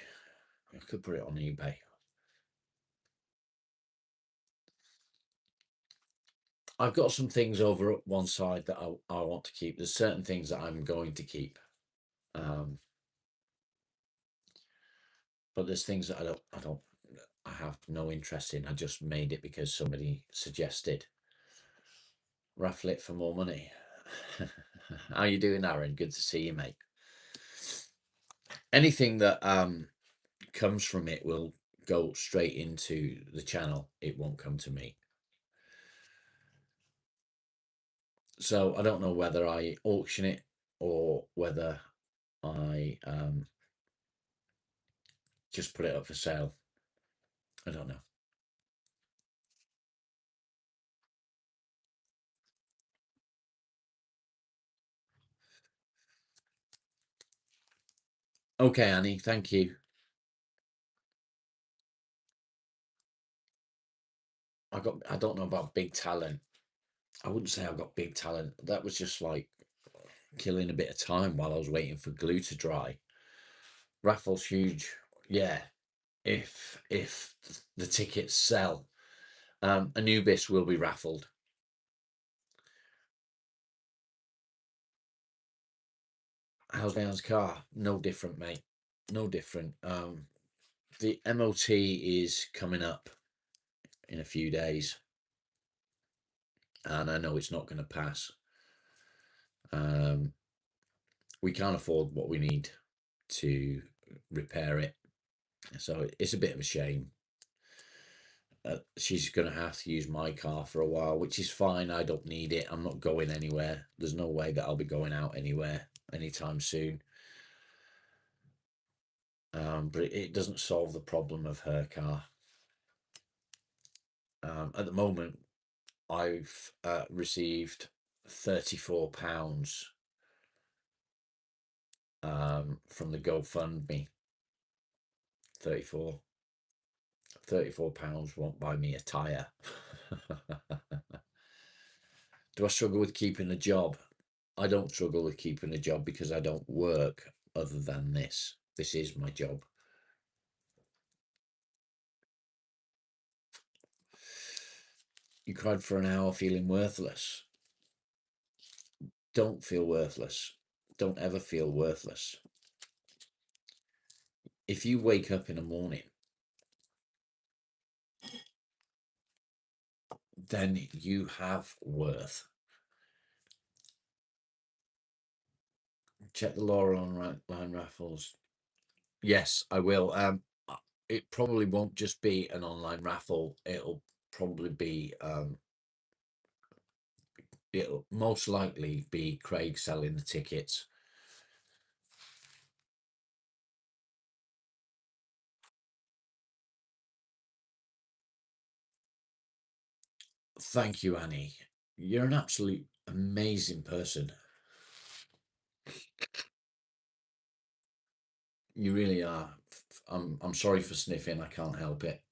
I could put it on eBay. I've got some things over at one side that I want to keep. There's certain things that I'm going to keep. But there's things that I have no interest in. I just made it because somebody suggested. Raffle it for more money. How you doing, Aaron? Good to see you, mate. Anything that comes from it will go straight into the channel. It won't come to me. So I don't know whether I auction it or whether I just put it up for sale. I don't know. Okay, Annie, thank you. I don't know about big talent. I wouldn't say I've got big talent. That was just like killing a bit of time while I was waiting for glue to dry. Raffle's huge. Yeah. If the tickets sell. Anubis will be raffled. How's Leon's car? No different, mate. No different. The MOT is coming up in a few days, and I know it's not going to pass. We can't afford what we need to repair it, so it's a bit of a shame. She's going to have to use my car for a while, which is fine. I don't need it. I'm not going anywhere. There's no way that I'll be going out anywhere anytime soon. but it doesn't solve the problem of her car. At the moment, I've received £34 from the GoFundMe. 34 £34 won't buy me a tyre. Do I struggle with keeping a job? I don't struggle with keeping a job because I don't work other than this. This is my job. You cried for an hour feeling worthless. Don't feel worthless. Don't ever feel worthless. If you wake up in the morning, then you have worth. Check the Laurel online raffles. Yes, I will. It probably won't just be an online raffle. It'll probably be it'll most likely be Craig selling the tickets. Thank you, Annie. You're an absolute amazing person. You really are. I'm sorry for sniffing. I can't help it.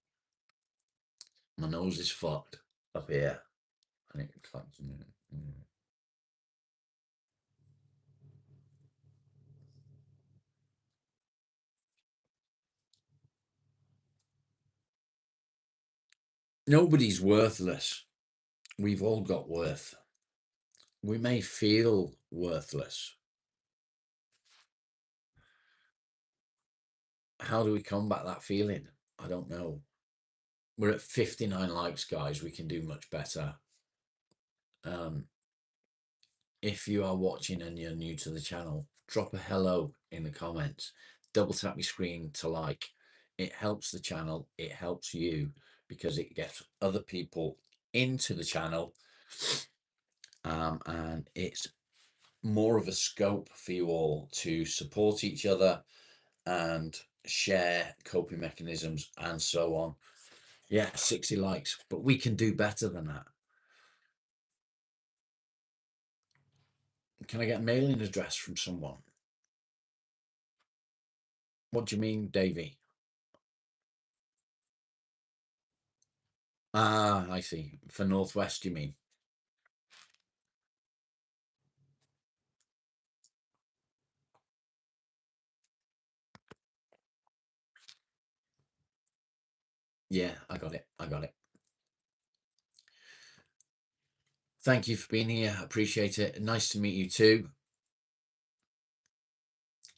My nose is fucked up here, and it claps. Nobody's worthless. We've all got worth. We may feel worthless. How do we combat that feeling? I don't know. We're at 59 likes, guys. We can do much better. If you are watching and you're new to the channel, drop a hello in the comments. Double tap your screen to like. It helps the channel. It helps you because it gets other people into the channel. And it's more of a scope for you all to support each other and share coping mechanisms and so on. Yeah, 60 likes, but we can do better than that. Can I get a mailing address from someone? What do you mean, Davey? Ah, I see. For Northwest, you mean? Yeah, I got it. I got it. Thank you for being here. Appreciate it. Nice to meet you too.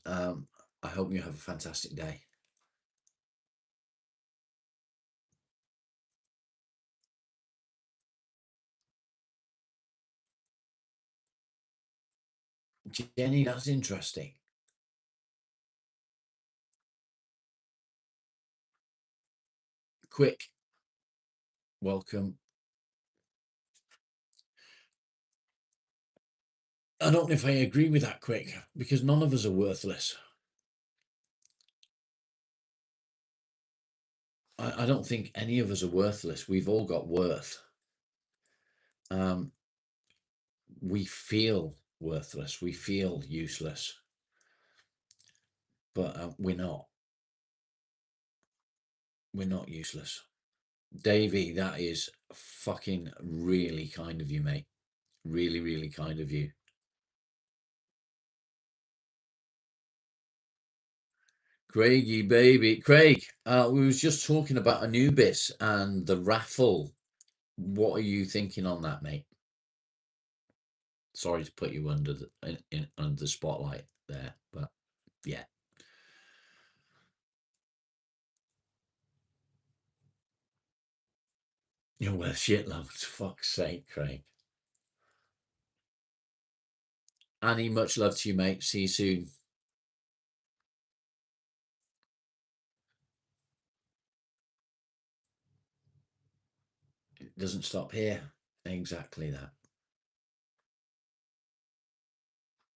I hope you have a fantastic day. Jenny, that's interesting. Quick, welcome. I don't know if I agree with that, Quick, because none of us are worthless. I don't think any of us are worthless. We've all got worth. We feel worthless. We feel useless, but we're not. We're not useless. Davey, that is fucking really kind of you, mate. Really, really kind of you. Craigie, baby. Craig, we was just talking about Anubis and the raffle. What are you thinking on that, mate? Sorry to put you under under the spotlight there, but yeah. You're worth shitloads. Fuck's sake, Craig. Annie, much love to you, mate. See you soon. It doesn't stop here. Exactly that.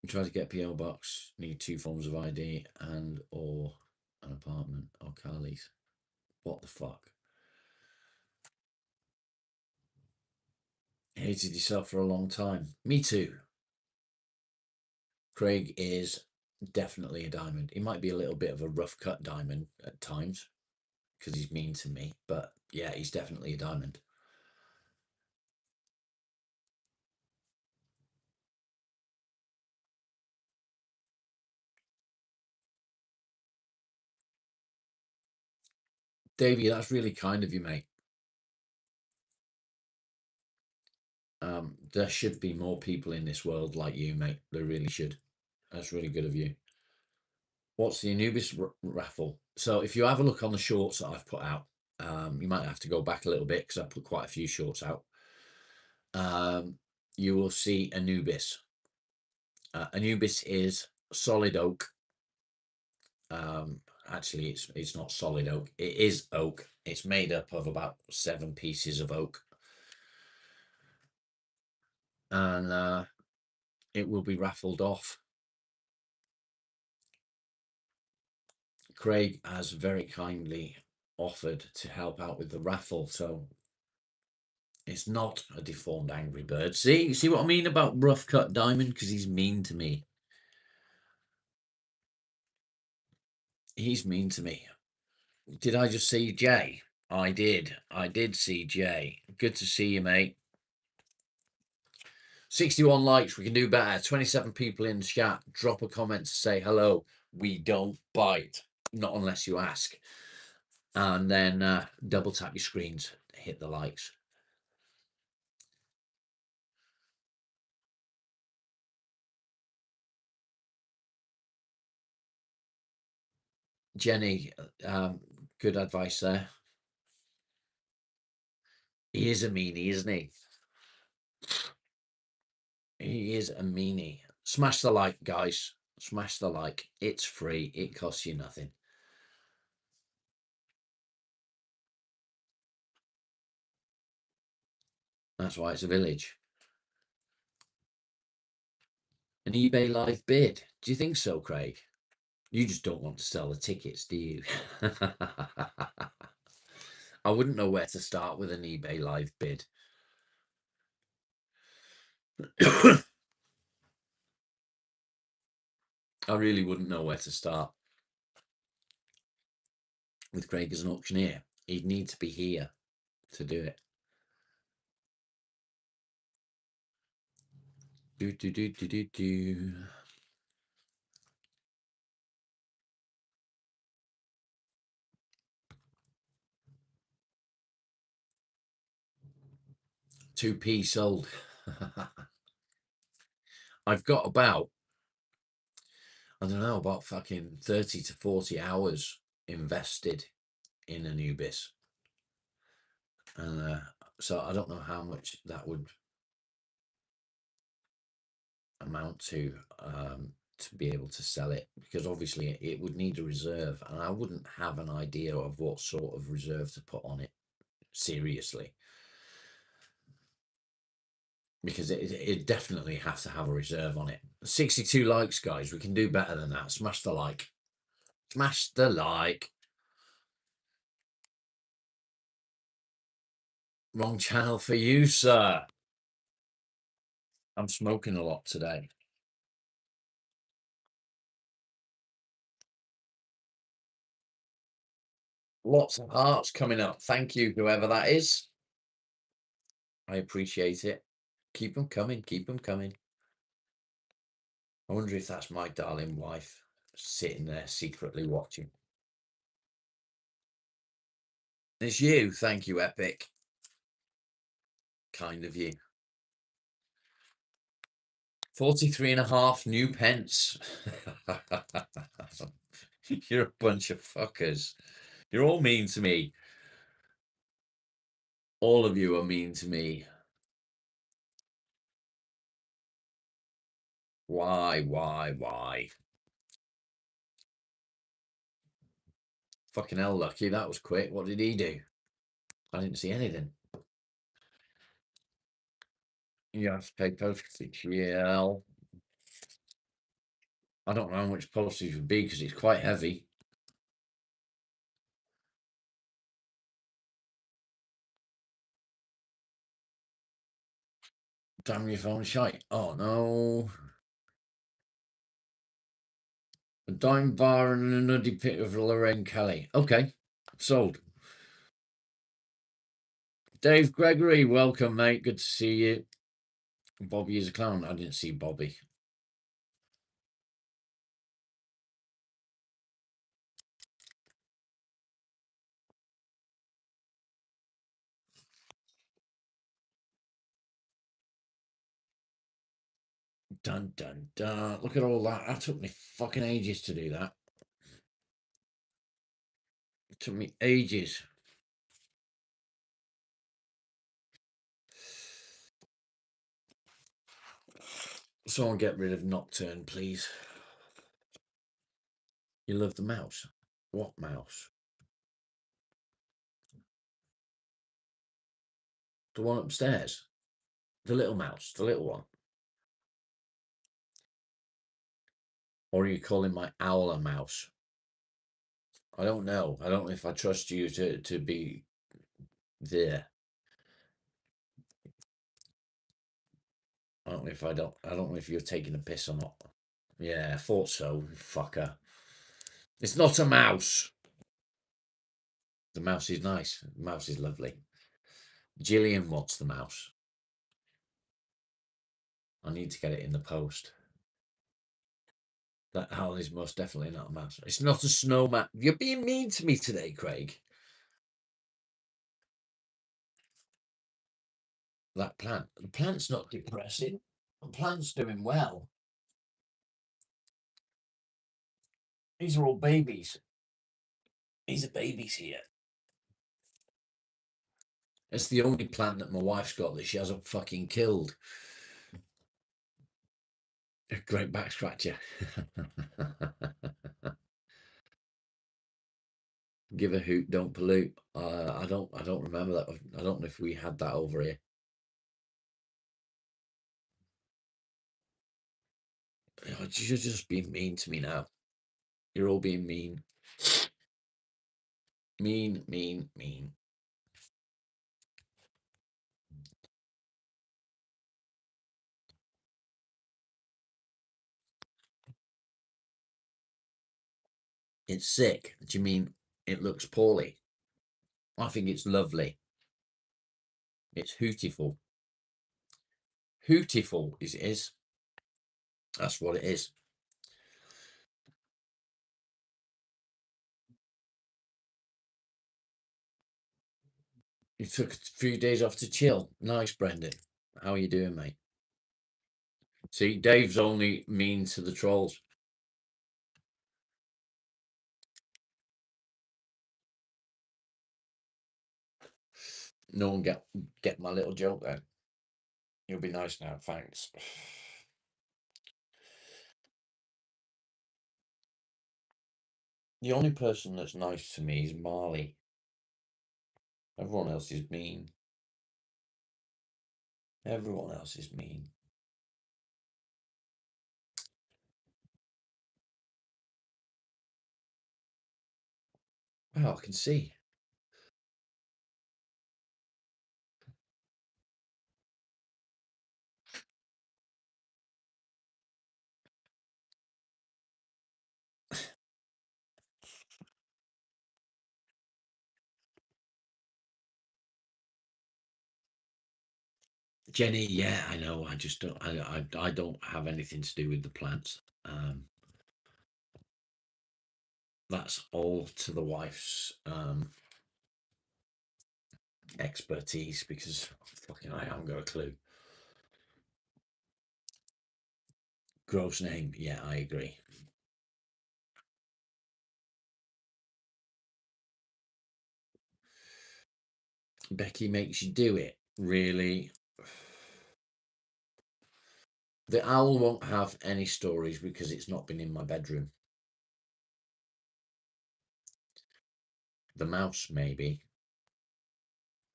We try to get PO box. Need 2 forms of ID and or an apartment. Oh, Carly's. What the fuck? Hated yourself for a long time. Me too. Craig is definitely a diamond. He might be a little bit of a rough cut diamond at times because he's mean to me, but yeah, he's definitely a diamond. Davey, that's really kind of you, mate. There should be more people in this world like you, mate. There really should. That's really good of you. What's the Anubis raffle? So if you have a look on the shorts that I've put out, you might have to go back a little bit because I put quite a few shorts out. You will see Anubis. Anubis is solid oak. Actually, it's not solid oak. It is oak. It's made up of about 7 pieces of oak, and it will be raffled off. Craig has very kindly offered to help out with the raffle, so it's not a deformed angry bird. See what I mean about rough cut diamond? Because he's mean to me. He's mean to me. Did I just see Jay? I did. I did see Jay. Good to see you, mate. 61 likes. We can do better. 27 people in the chat. Drop a comment to say hello. We don't bite. Not unless you ask. And then double tap your screens. Hit the likes. Jenny, good advice there. He is a meanie, isn't he? He is a meanie. Smash the like, guys. Smash the like. It's free. It costs you nothing. That's why it's a village. An eBay live bid. Do you think so, Craig? You just don't want to sell the tickets, do you? I wouldn't know where to start with an eBay live bid. I really wouldn't know where to start with Craig as an auctioneer. He'd need to be here to do it. Do, do, do, do, do, do. Two P sold. I've got about, I don't know, about fucking 30 to 40 hours invested in Anubis. And so I don't know how much that would amount to be able to sell it, because obviously it would need a reserve, and I wouldn't have an idea of what sort of reserve to put on it, seriously, because it definitely has to have a reserve on it. 62 likes, guys. We can do better than that. Smash the like. Smash the like. Wrong channel for you, sir. I'm smoking a lot today. Lots of hearts coming up. Thank you, whoever that is. I appreciate it. Keep them coming. Keep them coming. I wonder if that's my darling wife sitting there secretly watching. It's you. Thank you, Epic. Kind of you. 43.5 new pence. You're a bunch of fuckers. You're all mean to me. All of you are mean to me. Why? Fucking hell, Lucky. That was quick. What did he do? I didn't see anything. You have to pay postage. Yeah. I don't know how much postage would be because it's quite heavy. Damn your phone shite. Oh no. A dime bar and a nuddy pit of Lorraine Kelly. Okay, sold. Dave Gregory, welcome, mate. Good to see you. Bobby is a clown. I didn't see Bobby. Dun dun dun. Look at all that. That took me fucking ages to do that. It took me ages. Someone get rid of Nocturne, please. You love the mouse. What mouse? The one upstairs. The little mouse. The little one. Or are you calling my owl a mouse? I don't know. I don't know if I trust you to be there. I don't know if you're taking a piss or not. Yeah, I thought so, fucker. It's not a mouse. The mouse is nice. The mouse is lovely. Gillian wants the mouse. I need to get it in the post. That owl is most definitely not a mouse. It's not a snowman. You're being mean to me today, Craig. That plant. The plant's not depressing. The plant's doing well. These are all babies. These are babies here. It's the only plant that my wife's got that she hasn't fucking killed. A great back scratcher. Give a hoot, don't pollute. I don't remember that. I don't know if we had that over here. You're just being mean to me now. You're all being mean. Mean, mean, mean. It's sick. Do you mean it looks poorly? I think it's lovely. It's hootiful. Hootiful it is. That's what it is. You took a few days off to chill. Nice, Brendan. How are you doing, mate? See, Dave's only mean to the trolls. No one get my little joke then. You'll be nice now, thanks. The only person that's nice to me is Marley. Everyone else is mean. Everyone else is mean. Oh, I can see. Jenny, yeah, I know. I just don't. I don't have anything to do with the plants. That's all to the wife's expertise because fucking I haven't got a clue. Gross name, yeah, I agree. Becky makes you do it, really. The owl won't have any stories because it's not been in my bedroom. The mouse, maybe.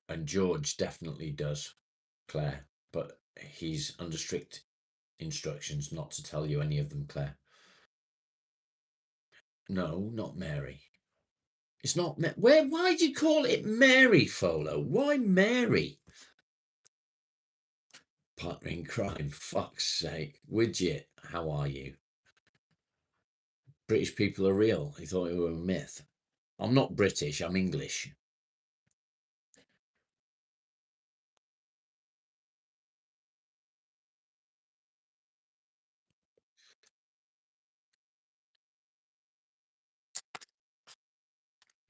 And George definitely does, Claire. But he's under strict instructions not to tell you any of them, Claire. No, not Mary. It's not. Why do you call it Mary, Folo? Why Mary? Partner in crime, fuck's sake. Widget, how are you? British people are real. He thought it were a myth. I'm not British, I'm English.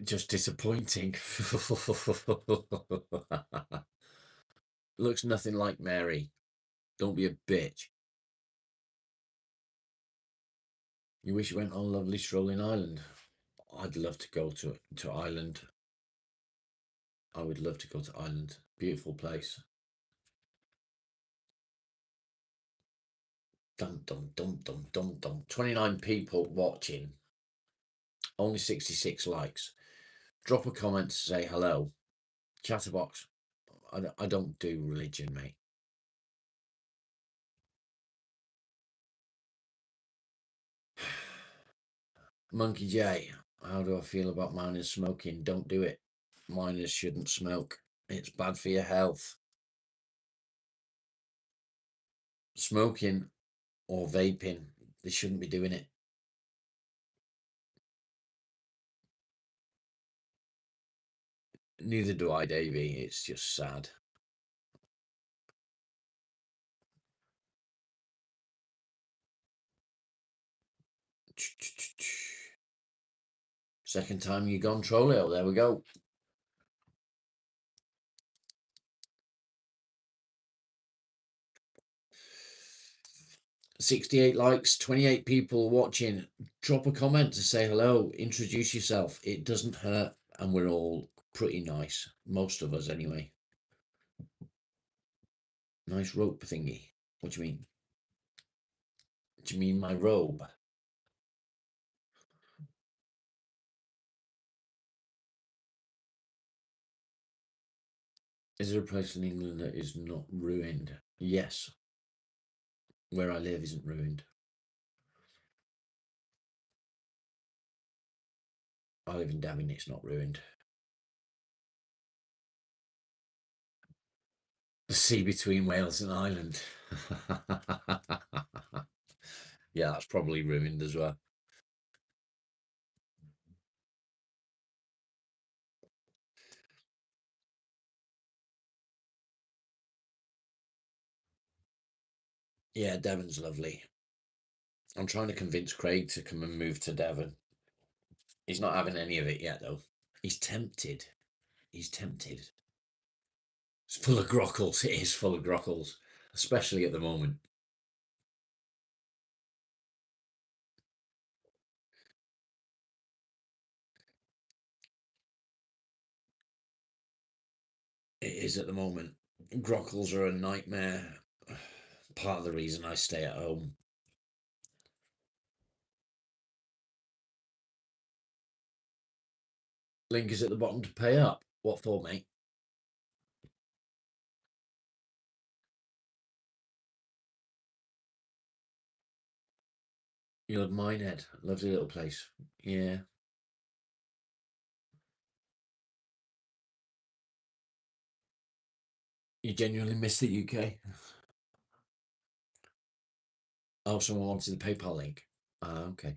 Just disappointing. Looks nothing like Mary. Don't be a bitch. You wish you went on lovely strolling island. I'd love to go to Ireland. I would love to go to Ireland. Beautiful place. Dum dum dum dum dum dum. 29 people watching. Only 66 likes. Drop a comment to say hello. Chatterbox. I don't do religion, mate. Monkey J, how do I feel about miners smoking? Don't do it. Miners shouldn't smoke. It's bad for your health. Smoking or vaping, they shouldn't be doing it. Neither do I, Davey. It's just sad. Second time you gone Trolio. There we go. 68 likes, 28 people watching. Drop a comment to say hello. Introduce yourself. It doesn't hurt, and we're all pretty nice. Most of us, anyway. Nice rope thingy. What do you mean? Do you mean my robe? Is there a place in England that is not ruined? Yes. Where I live isn't ruined. I live in Devon, it's not ruined. The sea between Wales and Ireland. Yeah, that's probably ruined as well. Yeah, Devon's lovely. I'm trying to convince Craig to come and move to Devon. He's not having any of it yet, though. He's tempted. He's tempted. It's full of grockles. It is full of grockles, especially at the moment. It is at the moment. Grockles are a nightmare. Part of the reason I stay at home. Link is at the bottom to pay up. What for, mate? You had Minehead. Lovely little place. Yeah. You genuinely miss the UK? Oh, someone wanted the PayPal link. Ah, okay.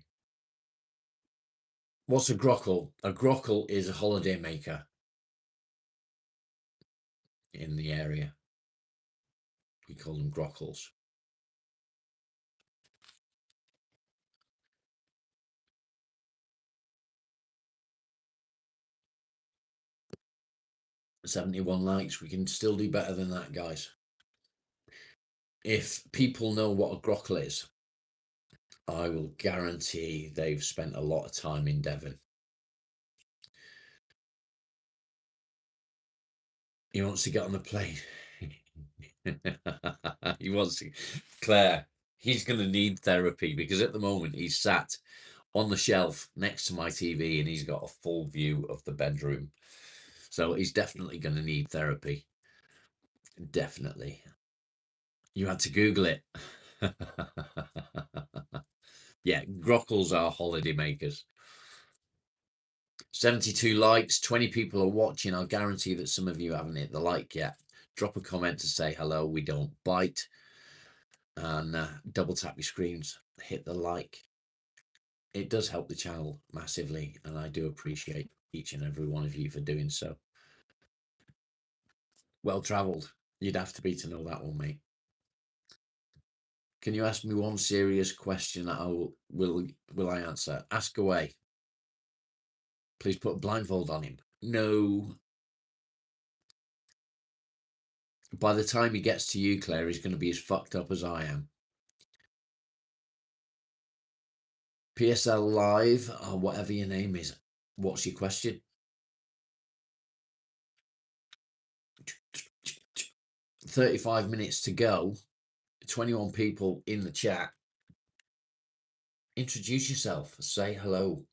What's a grockle? A grockle is a holiday maker in the area. We call them grockles. $71 likes. We can still do better than that, guys. If people know what a grockle is, I will guarantee they've spent a lot of time in Devon. He wants to get on the plane. He wants to. Claire, he's going to need therapy because at the moment he's sat on the shelf next to my TV and he's got a full view of the bedroom. So he's definitely going to need therapy. Definitely. You had to Google it. Yeah, grockles are holiday makers. 72 likes, 20 people are watching. I'll guarantee that some of you haven't hit the like yet. drop a comment to say hello. We don't bite. And double tap your screens, hit the like. It does help the channel massively, and I do appreciate each and every one of you for doing so. Well travelled. You'd have to be to know that one, mate. Can you ask me one serious question that will I answer? Ask away. Please put a blindfold on him. No. By the time he gets to you, Claire, he's going to be as fucked up as I am. PSL Live, or whatever your name is. What's your question? 35 minutes to go. 21 people in the chat. Introduce yourself. Say hello.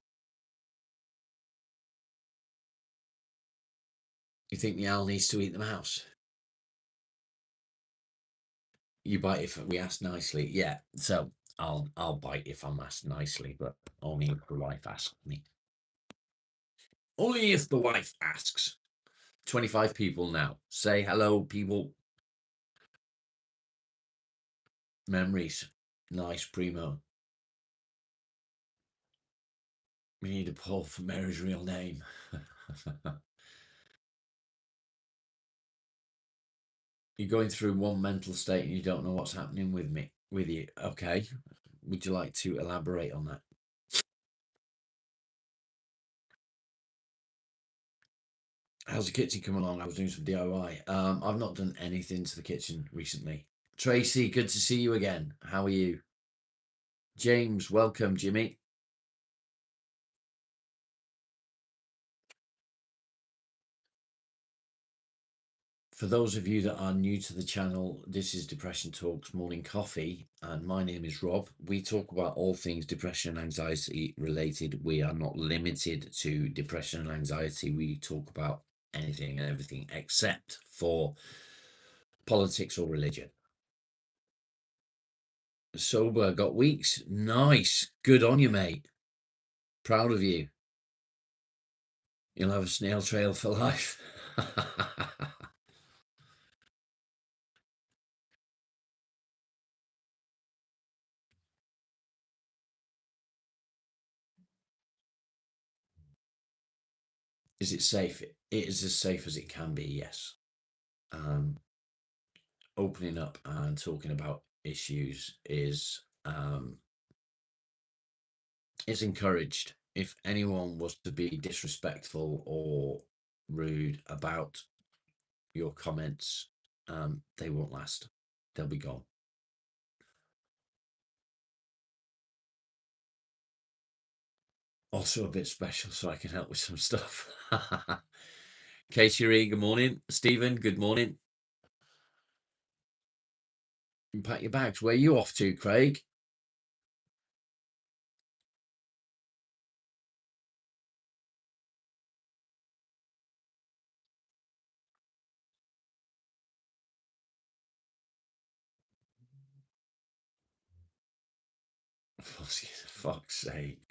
You think the owl needs to eat the mouse? You bite if we ask nicely. Yeah, so I'll bite if I'm asked nicely, but only if the wife asks me. Only if the wife asks. 25 people now. Say hello, people. Memories. Nice, primo. We need a poll for Mary's real name. You're going through one mental state and you don't know what's happening with you. Okay. Would you like to elaborate on that? How's the kitchen coming along? I was doing some DIY. I've not done anything to the kitchen recently. Tracy, good to see you again. How are you? James, welcome, Jimmy. For those of you that are new to the channel, this is Depression Talks Morning Coffee, and my name is Rob. We talk about all things depression and anxiety related. We are not limited to depression and anxiety. We talk about anything and everything except for politics or religion. Sober, got weeks. Nice. Good on you, mate. Proud of you. You'll have a snail trail for life. Is it safe? It is as safe as it can be, yes. Opening up and talking about issues is encouraged. If anyone was to be disrespectful or rude about your comments, they won't last. They'll be gone. Also a bit special, so I can help with some stuff. Casey, good morning. Stephen, good morning. You pack your bags. Where are you off to, Craig? For fuck's sake.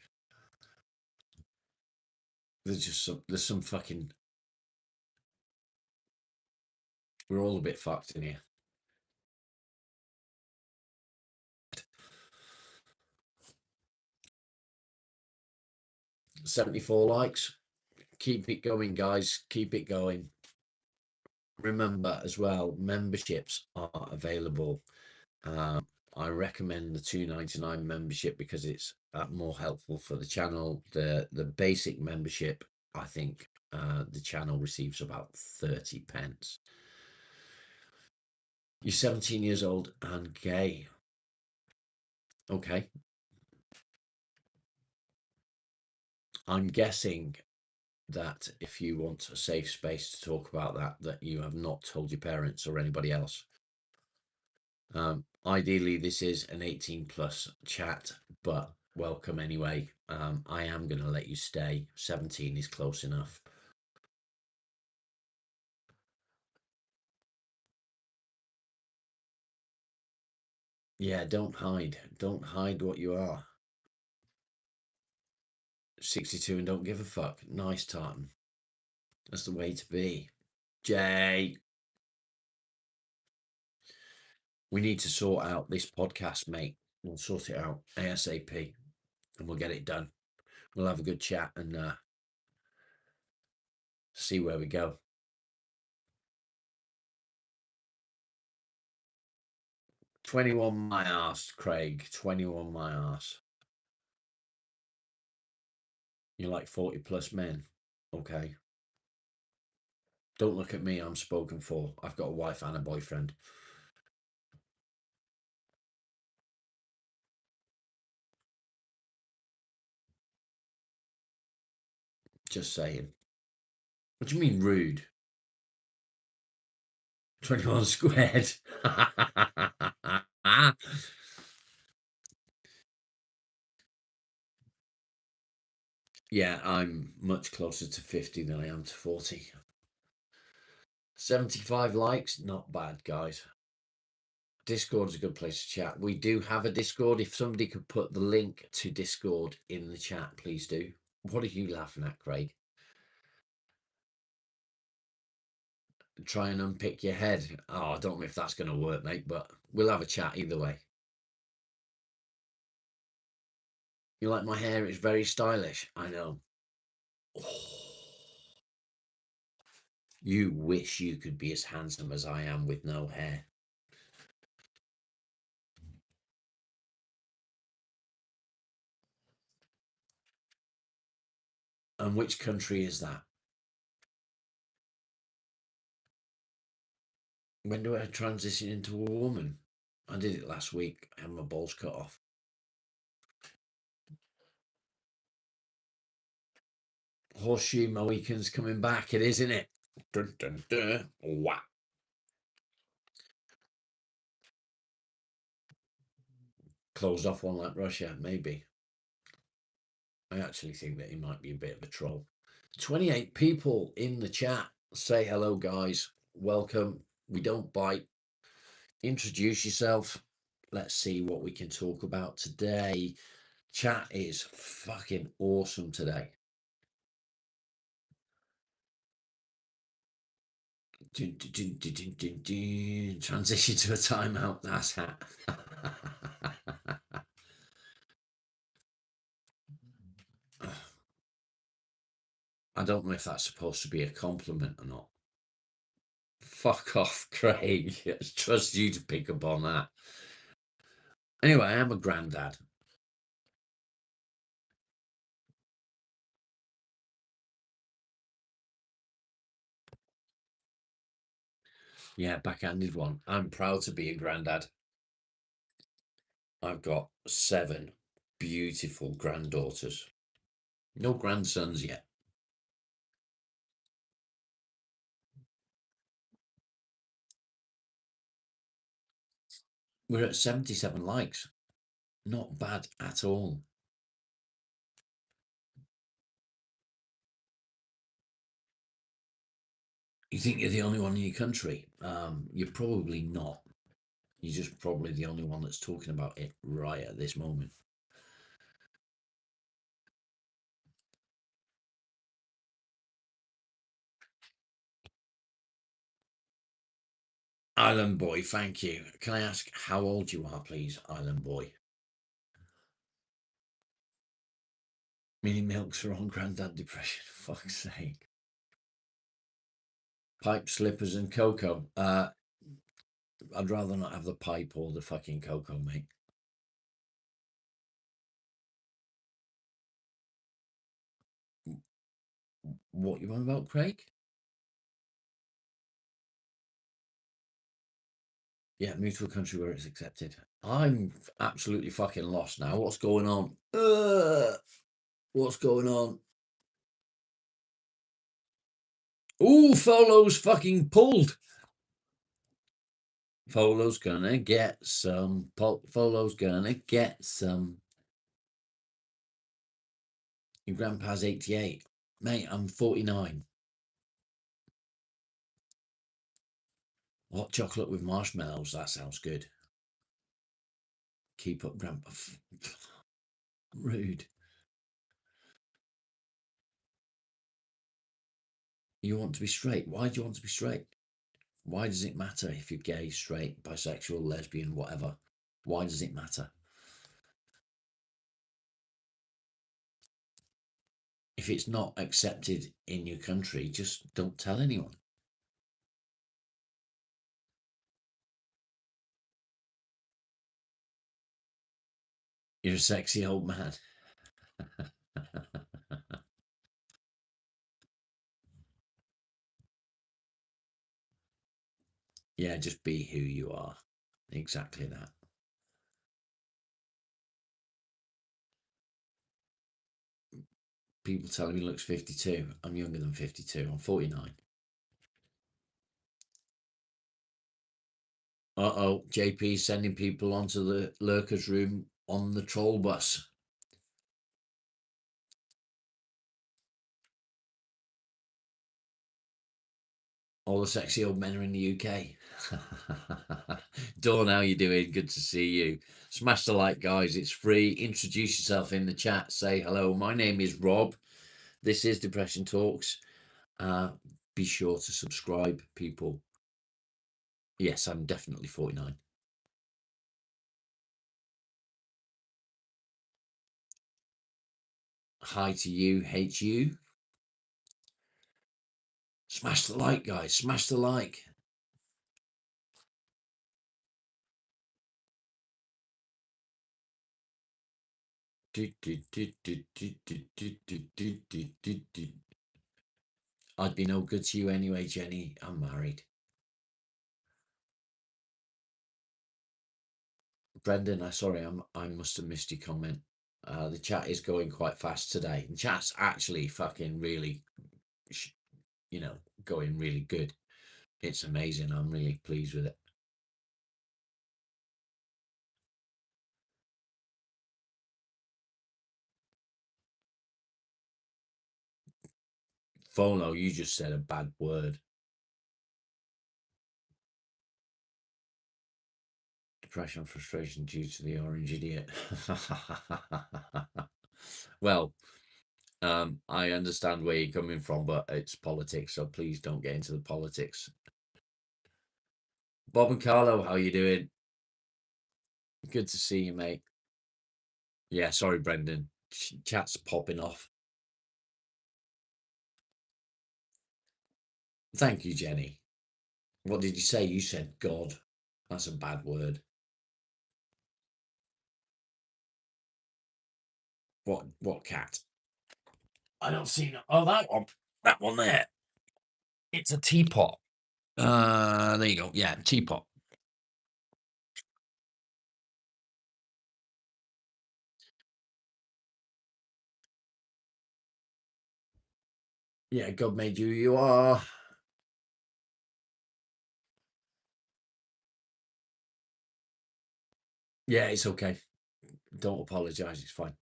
There's some fucking, we're all a bit fucked in here. 74 likes. Keep it going, guys. Keep it going. Remember as well, memberships are available. I recommend the $2.99 membership because it's more helpful for the channel. The basic membership, I think the channel receives about 30 pence. You're 17 years old and gay. Okay. I'm guessing that if you want a safe space to talk about that you have not told your parents or anybody else. Ideally, this is an 18+ chat, but welcome anyway. I am going to let you stay. 17 is close enough. Yeah, don't hide. Don't hide what you are. 62 and don't give a fuck. Nice, Tartan. That's the way to be. Jay. We need to sort out this podcast, mate. We'll sort it out ASAP and we'll get it done. We'll have a good chat and see where we go. 21 my arse, Craig. 21 my arse. You like 40 plus men? Okay. Don't look at me, I'm spoken for. I've got a wife and a boyfriend. Just saying. What do you mean rude? 21 squared. Yeah, I'm much closer to 50 than I am to 40. 75 likes, not bad, guys. Discord's a good place to chat. We do have a Discord. If somebody could put the link to Discord in the chat, please do. What are you laughing at, Craig? Try and unpick your head. Oh, I don't know if that's going to work, mate, but we'll have a chat either way. You like my hair? It's very stylish. I know. Oh, you wish you could be as handsome as I am with no hair. And which country is that? When do I transition into a woman? I did it last week. I had my balls cut off. Horseshoe Mohicans coming back. It is, isn't it? Dun, dun, dun. Wow. Closed off one like Russia, maybe. I actually think that he might be a bit of a troll. 28 people in the chat. Say hello, guys. Welcome. We don't bite. Introduce yourself. Let's see what we can talk about today. Chat is fucking awesome today. Transition to a timeout. That's hat. I don't know if that's supposed to be a compliment or not. Fuck off, Craig. I trust you to pick up on that. Anyway, I am a granddad. Yeah, backhanded one. I'm proud to be a granddad. I've got 7 beautiful granddaughters. No grandsons yet. We're at 77 likes. Not bad at all. You think you're the only one in your country? You're probably not. You're just probably the only one that's talking about it right at this moment. Island Boy, thank you. Can I ask how old you are, please, Island Boy? Mini milks are on granddad depression, for fuck's sake. Pipe, slippers, and cocoa. I'd rather not have the pipe or the fucking cocoa, mate. What you on about, Craig? Yeah, move to a country where it's accepted. I'm absolutely fucking lost now. What's going on? What's going on? Ooh, Folo's fucking pulled. Folo's gonna get some. Folo's gonna get some. Your grandpa's 88. Mate, I'm 49. Hot chocolate with marshmallows. That sounds good. Keep up, grandpa. Rude. You want to be straight. Why do you want to be straight? Why does it matter if you're gay, straight, bisexual, lesbian, whatever? Why does it matter? If it's not accepted in your country, just don't tell anyone. You're a sexy old man. Yeah, just be who you are. Exactly that. People telling me he looks 52. I'm younger than 52. I'm 49. Uh-oh, JP's sending people onto the lurkers room on the troll bus. All the sexy old men are in the UK. Dawn, how you doing? Good to see you. Smash the like, guys. It's free. Introduce yourself in the chat. Say hello. My name is Rob. This is Depression Talks. Be sure to subscribe, people. Yes, I'm definitely 49. Hi to you, hate you. Smash the like, guys. Smash the like. I'd be no good to you anyway, Jenny. I'm married. Brendan, I must have missed your comment. The chat is going quite fast today. The chat's actually fucking really, going really good. It's amazing. I'm really pleased with it. Fono, you just said a bad word. Depression, frustration due to the orange idiot. Well, I understand where you're coming from, but it's politics, so please don't get into the politics. Bob and Carlo, how you doing? Good to see you, mate. Yeah, sorry, Brendan. Chat's popping off. Thank you, Jenny. What did you say? You said God. That's a bad word. What cat? I don't see no. Oh, that one. That one there. It's a teapot. There you go. Yeah, teapot. Yeah, God made you. You are. Yeah, it's okay. Don't apologize. It's fine.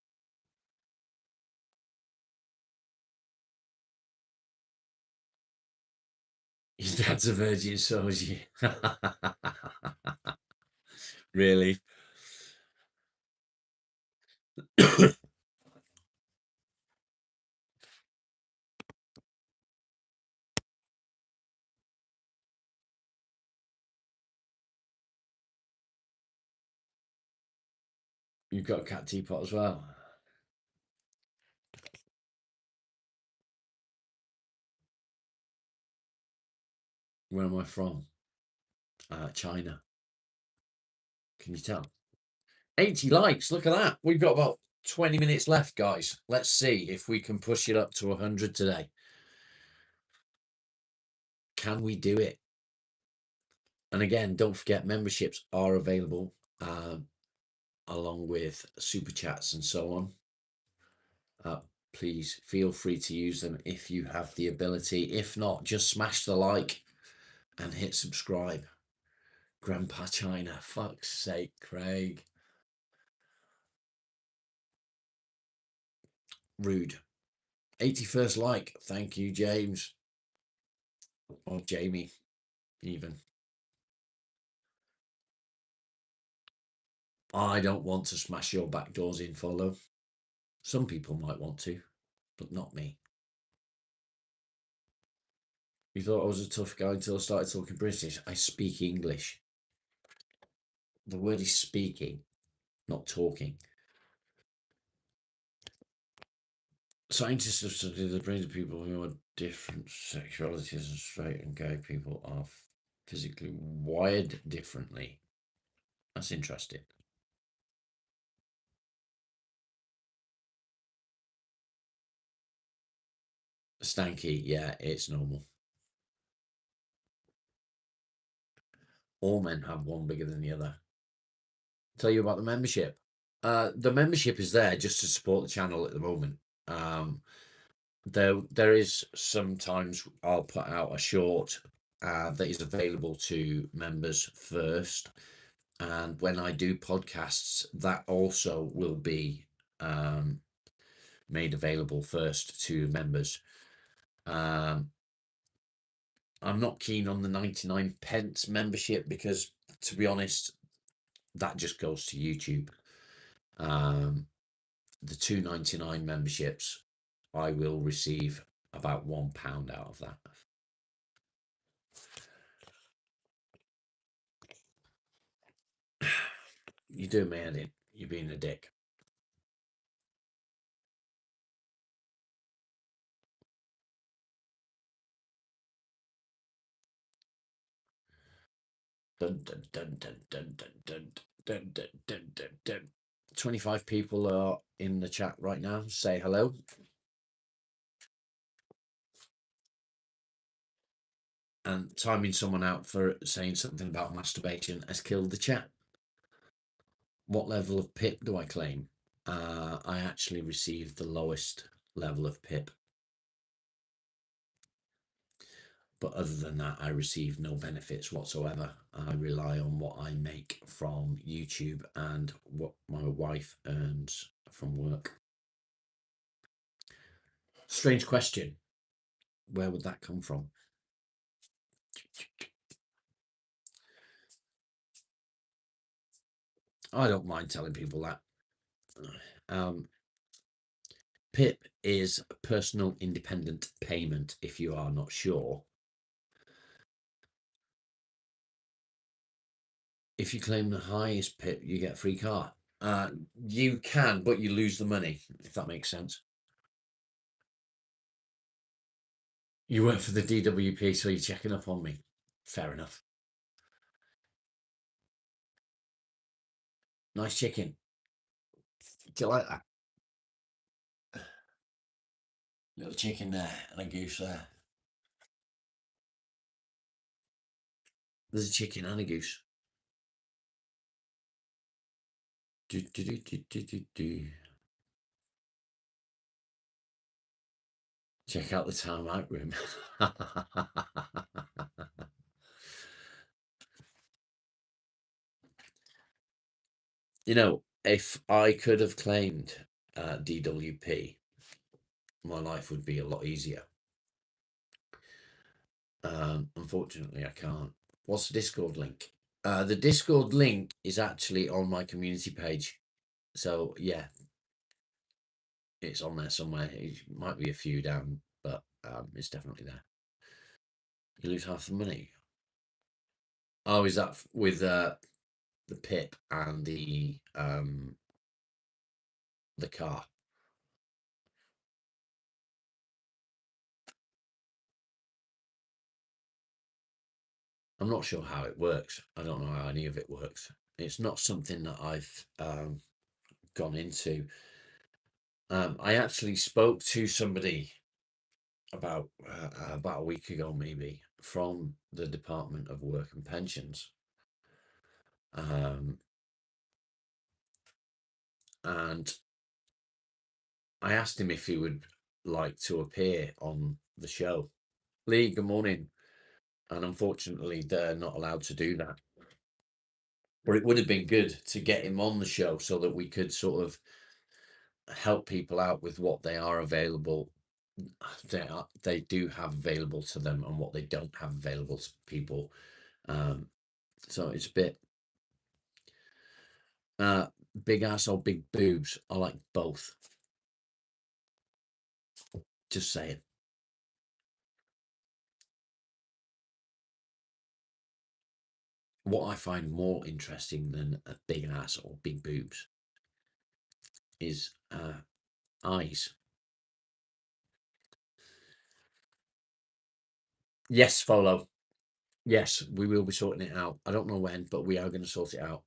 Your dad's a virgin, so is you. Really? You've got a cat teapot as well. Where am I from? China. Can you tell? 80 likes. Look at that. We've got about 20 minutes left, guys. Let's see if we can push it up to 100 today. Can we do it? And again, don't forget, memberships are available along with super chats and so on. Please feel free to use them if you have the ability. If not, just smash the like and hit subscribe. Grandpa China, fuck's sake, Craig. Rude. 81st like. Thank you, James. Or Jamie, even. I don't want to smash your back doors in, Follow. Some people might want to, but not me. You thought I was a tough guy until I started talking British. I speak English. The word is speaking, not talking. Scientists have studied the brains of people who are different sexualities, and straight and gay people are physically wired differently. That's interesting. Stanky, yeah, it's normal. All men have one bigger than the other. Tell you about the membership. The membership is there just to support the channel at the moment. There is sometimes I'll put out a short that is available to members first, and when I do podcasts, that also will be made available first to members. I'm not keen on the 99 pence membership because, to be honest, that just goes to YouTube. The $2.99 memberships, I will receive about £1 out of that. You do me head in. You're being a dick. Dun, dun, dun, dun, dun, dun, dun, dun, dun, dun, dun, dun. 25 people are in the chat right now. Say hello. And timing someone out for saying something about masturbation has killed the chat. What level of pip do I claim? I actually received the lowest level of pip. But other than that, I receive no benefits whatsoever. I rely on what I make from YouTube and what my wife earns from work. Strange question. Where would that come from? I don't mind telling people that. PIP is personal independent payment, if you are not sure. If you claim the highest PIP, you get a free car. You can, but you lose the money, if that makes sense. You work for the DWP, so you're checking up on me. Fair enough. Nice chicken. Do you like that? Little chicken there and a goose there. There's a chicken and a goose. Do, do, do, do, do, do, do. Check out the time out room. You know, if I could have claimed DWP, my life would be a lot easier. Unfortunately, I can't. What's the Discord link? The Discord link is actually on my community page. So, yeah, it's on there somewhere. It might be a few down, but it's definitely there. You lose half the money. Oh, is that with the pip and the car? I'm not sure how it works. I don't know how any of it works. It's not something that I've gone into. I actually spoke to somebody about a week ago, maybe, from the Department of Work and Pensions, and I asked him if he would like to appear on the show. Lee, good morning. And unfortunately, they're not allowed to do that. But it would have been good to get him on the show so that we could sort of help people out with what they are available. They do have available to them and what they don't have available to people. So it's a bit big ass or big boobs. I like both. Just saying. what I find more interesting than a big ass or big boobs is eyes. Yes, Folo. Yes, we will be sorting it out. I don't know when, but we are going to sort it out.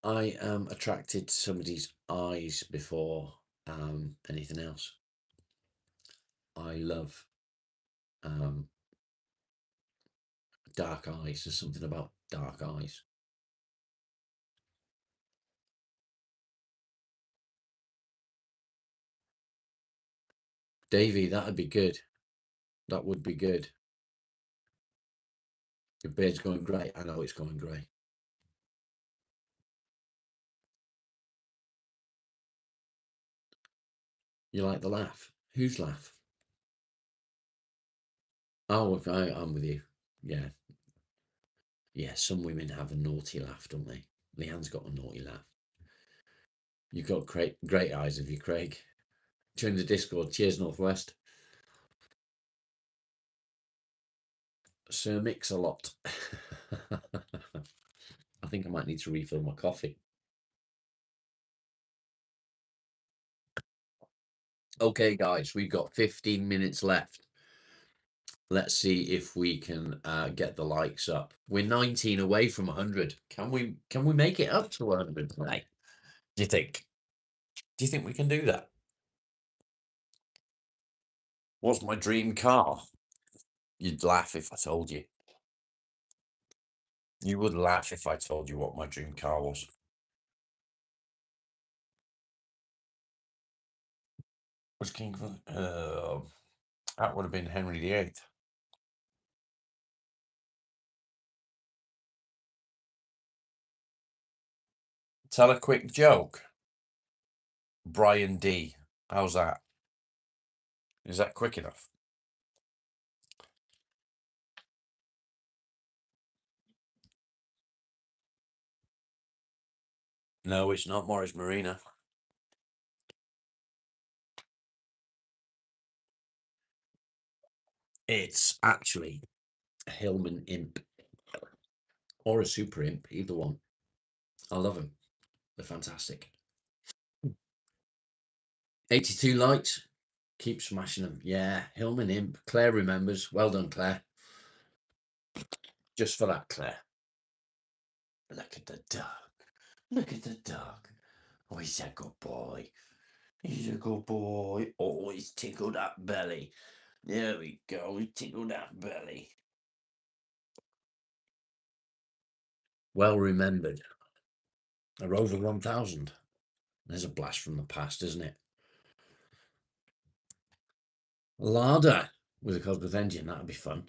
I am attracted to somebody's eyes before anything else. I love dark eyes. There's something about dark eyes. Davey, that'd be good. That would be good. Your beard's going grey. I know it's going grey. You like the laugh? Whose laugh? Oh, okay, I'm with you. Yeah. Yeah, some women have a naughty laugh, don't they? Leanne's got a naughty laugh. You've got great eyes, have you, Craig? Join the Discord. Cheers, Northwest. Sir Mix-a-Lot. I think I might need to refill my coffee. Okay, guys, we've got 15 minutes left. Let's see if we can get the likes up. We're 19 away from 100. Can we make it up to 100 tonight? Do you think? Do you think we can do that? What's my dream car? You'd laugh if I told you. You would laugh if I told you what my dream car was. Was King of that would have been Henry VIII. Tell a quick joke. Brian D. How's that? Is that quick enough? No, it's not Morris Marina. It's actually a Hillman Imp or a Super Imp, either one. I love them. They're fantastic. 82 likes. Keep smashing them. Yeah, Hillman Imp. Claire remembers. Well done, Claire. Just for that, Claire. Look at the dog. Look at the dog. Oh, he's a good boy. He's a good boy. Oh, he's tickled that belly. There we go. He tickled that belly. Well remembered. A Rover 1000. There's a blast from the past, isn't it? Lada with a Cosworth engine. That'd be fun.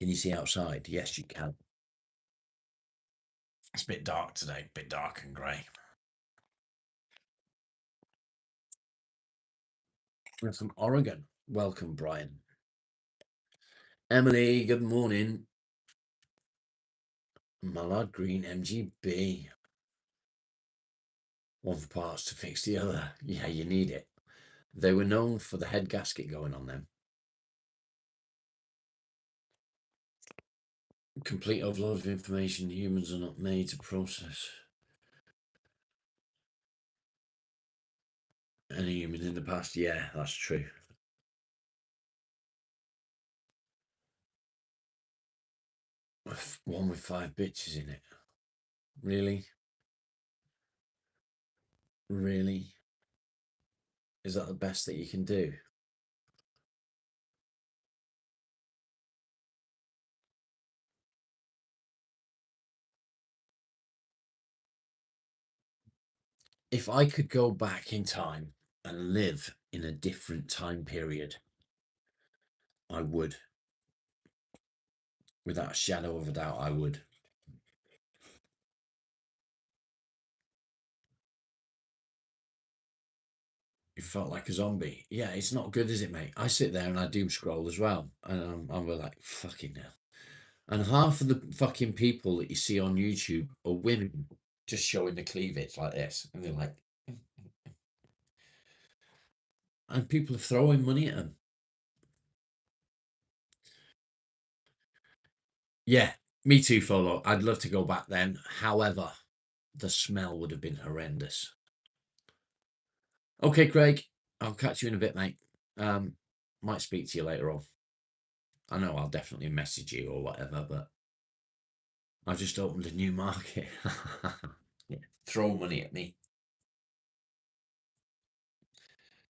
Can you see outside? Yes, you can. It's a bit dark today. A bit dark and grey. We're from Oregon. Welcome, Brian. Emily, good morning. Mallard Green MGB. One for parts to fix the other. Yeah, you need it. They were known for the head gasket going on them. Complete overload of information humans are not made to process. Any human in the past, yeah, that's true. One with 5 bitches in it. Really? Really? Is that the best that you can do? If I could go back in time and live in a different time period, I would. Without a shadow of a doubt, I would. You felt like a zombie. Yeah, it's not good, is it, mate? I sit there and I doom scroll as well. And I'm like, fucking hell. And half of the fucking people that you see on YouTube are women just showing the cleavage like this. And they're like, And people are throwing money at them. Yeah, me too, Folo. I'd love to go back then. However, the smell would have been horrendous. Okay, Craig, I'll catch you in a bit, mate. Might speak to you later on. I know I'll definitely message you or whatever, but I just opened a new market. Yeah, throw money at me.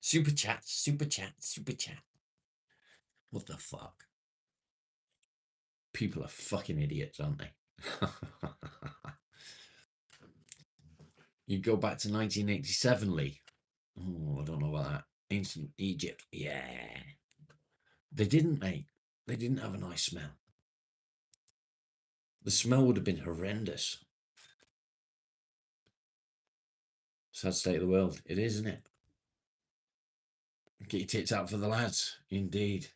Super chat, super chat, super chat. What the fuck? People are fucking idiots, aren't they? You go back to 1987, Lee. Oh, I don't know about that. Ancient Egypt. Yeah. They didn't, mate. They didn't have a nice smell. The smell would have been horrendous. Sad state of the world. It is, isn't it? Get your tits out for the lads. Indeed.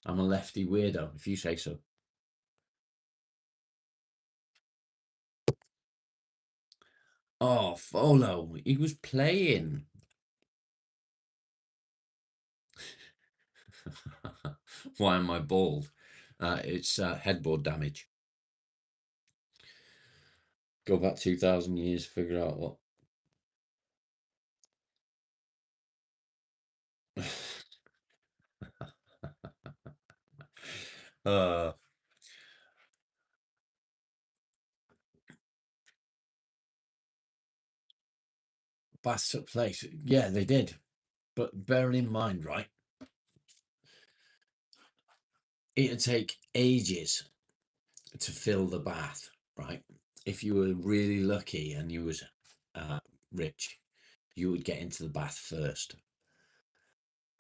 I'm a lefty weirdo, if you say so. Oh, Folo. He was playing. Why am I bald? It's headboard damage. Go back 2,000 years, figure out what. Baths took place. Yeah, they did. But bearing in mind, right, it'd take ages to fill the bath, right? If you were really lucky and you was rich, you would get into the bath first.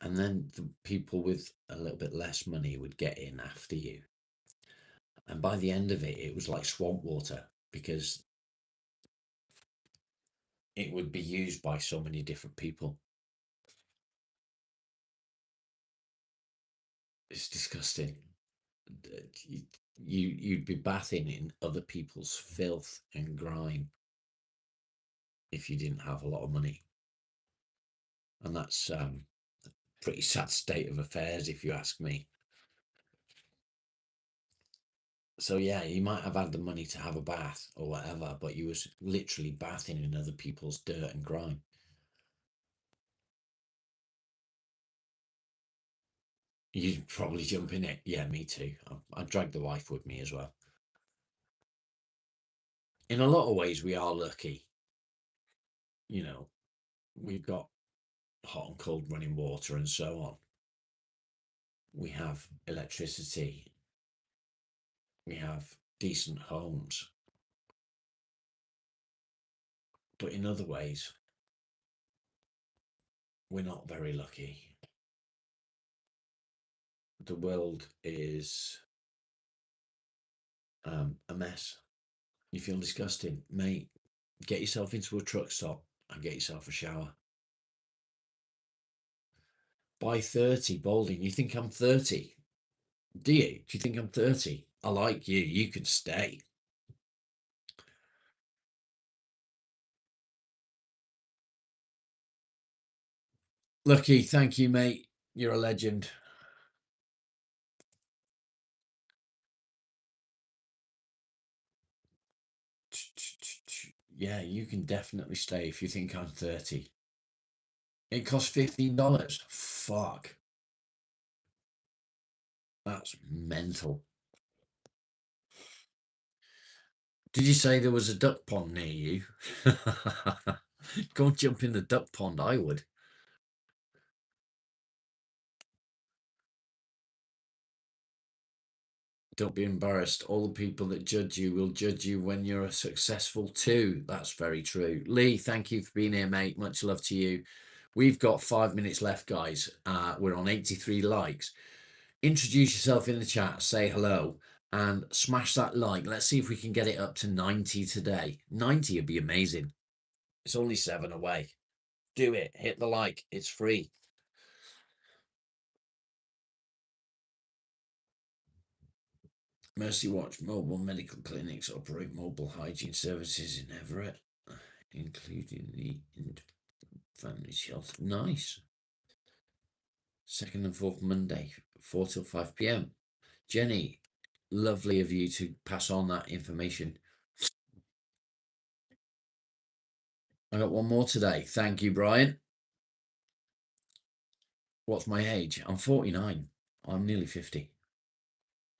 And then the people with a little bit less money would get in after you. And by the end of it, it was like swamp water because it would be used by so many different people. It's disgusting. You'd be bathing in other people's filth and grime if you didn't have a lot of money. And that's pretty sad state of affairs, if you ask me. So yeah, you might have had the money to have a bath or whatever, but you was literally bathing in other people's dirt and grime. You'd probably jump in it. Yeah, me too. I'd drag the wife with me as well. In a lot of ways, we are lucky. You know, we've got hot and cold running water and so on. We have electricity. We have decent homes. But in other ways, we're not very lucky. The world is a mess. You feel disgusting, mate. Get yourself into a truck stop and get yourself a shower. By 30, Balding, you think I'm 30? Do you? Do you think I'm 30? I like you. You can stay. Lucky, thank you, mate. You're a legend. Yeah, you can definitely stay if you think I'm 30. It costs $15. Fuck. That's mental. Did you say there was a duck pond near you? Go and jump in the duck pond, I would. Don't be embarrassed. All the people that judge you will judge you when you're successful too. That's very true. Lee, thank you for being here, mate. Much love to you. We've got 5 minutes left, guys. We're on 83 likes. Introduce yourself in the chat, say hello, and smash that like. Let's see if we can get it up to 90 today. 90 would be amazing. It's only 7 away. Do it. Hit the like. It's free. Mercy Watch mobile medical clinics operate mobile hygiene services in Everett, including the family shelter. Nice. Second and fourth Monday, 4 till 5 p.m. Jenny, lovely of you to pass on that information. I got one more today. Thank you, Brian. What's my age? I'm 49. I'm nearly 50.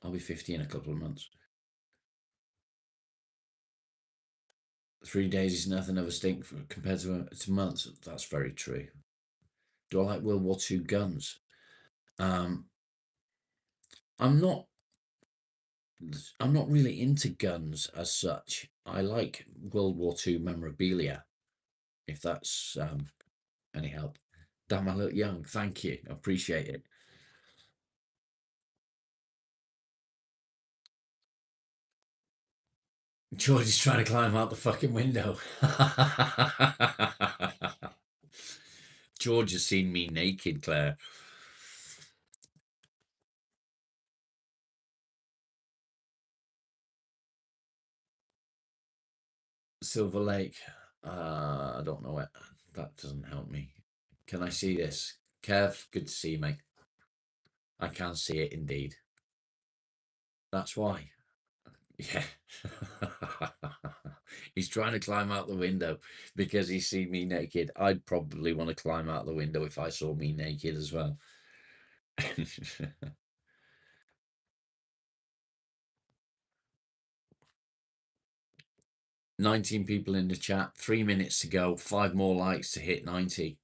I'll be 50 in a couple of months. 3 days is nothing of a stink compared to months. That's very true. Do I like World War II guns? I'm not really into guns as such. I like World War II memorabilia, if that's any help. Damn, I look young. Thank you. I appreciate it. George is trying to climb out the fucking window. George has seen me naked, Claire. Silver Lake. I don't know it. That doesn't help me. Can I see this? Kev, good to see you, mate. I can see it indeed. That's why. Yeah. He's trying to climb out the window because he's seen me naked. I'd probably want to climb out the window if I saw me naked as well. 19 people in the chat, 3 minutes to go, 5 more likes to hit 90.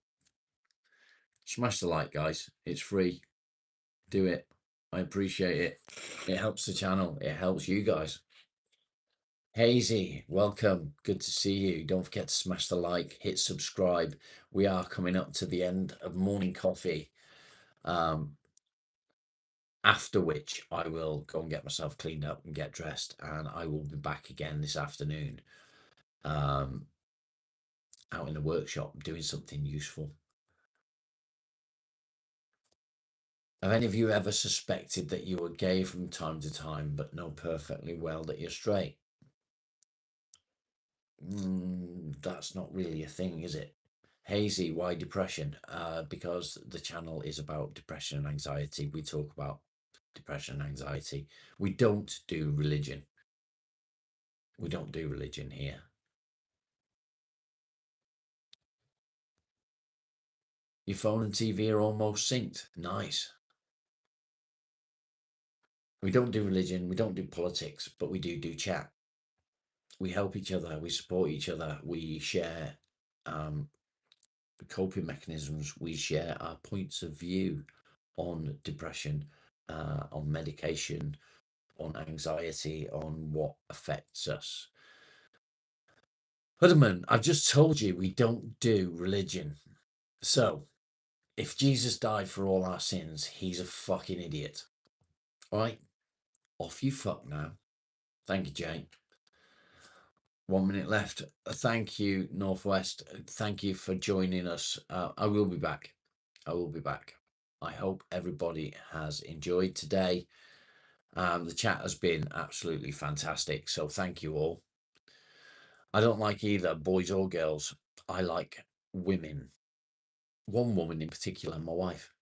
Smash the like, guys. It's free. Do it. I appreciate it. It helps the channel. It helps you guys. Hazy, welcome. Good to see you. Don't forget to smash the like, hit subscribe. We are coming up to the end of morning coffee. After which I will go and get myself cleaned up and get dressed, and I will be back again this afternoon out in the workshop doing something useful. Have any of you ever suspected that you were gay from time to time, but know perfectly well that you're straight? That's not really a thing, is it? Hazy, why depression? Because the channel is about depression and anxiety. We talk about depression and anxiety. We don't do religion. We don't do religion here. Your phone and TV are almost synced. Nice. We don't do religion. We don't do politics, but we do chat. We help each other. We support each other. We share coping mechanisms. We share our points of view on depression, on medication, on anxiety, on what affects us. Hudderman, I've just told you we don't do religion. So, if Jesus died for all our sins, he's a fucking idiot. All right? Off you fuck now. Thank you, Jane. 1 minute left. Thank you, Northwest. Thank you for joining us. I will be back. I will be back. I hope everybody has enjoyed today. The chat has been absolutely fantastic. So thank you all. I don't like either boys or girls. I like women. One woman in particular, my wife.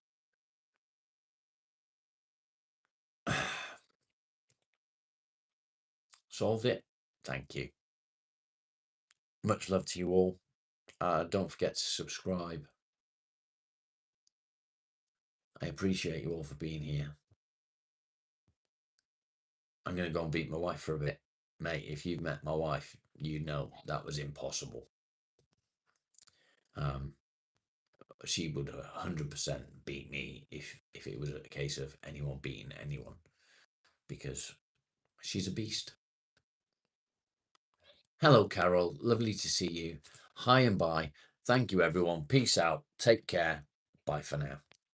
Solved it. Thank you. Much love to you all. Don't forget to subscribe. I appreciate you all for being here. I'm going to go and beat my wife for a bit. Mate, if you've met my wife, you know that was impossible. She would 100% beat me if it was a case of anyone beating anyone, because she's a beast. Hello, Carol. Lovely to see you. Hi and bye. Thank you, everyone. Peace out. Take care. Bye for now.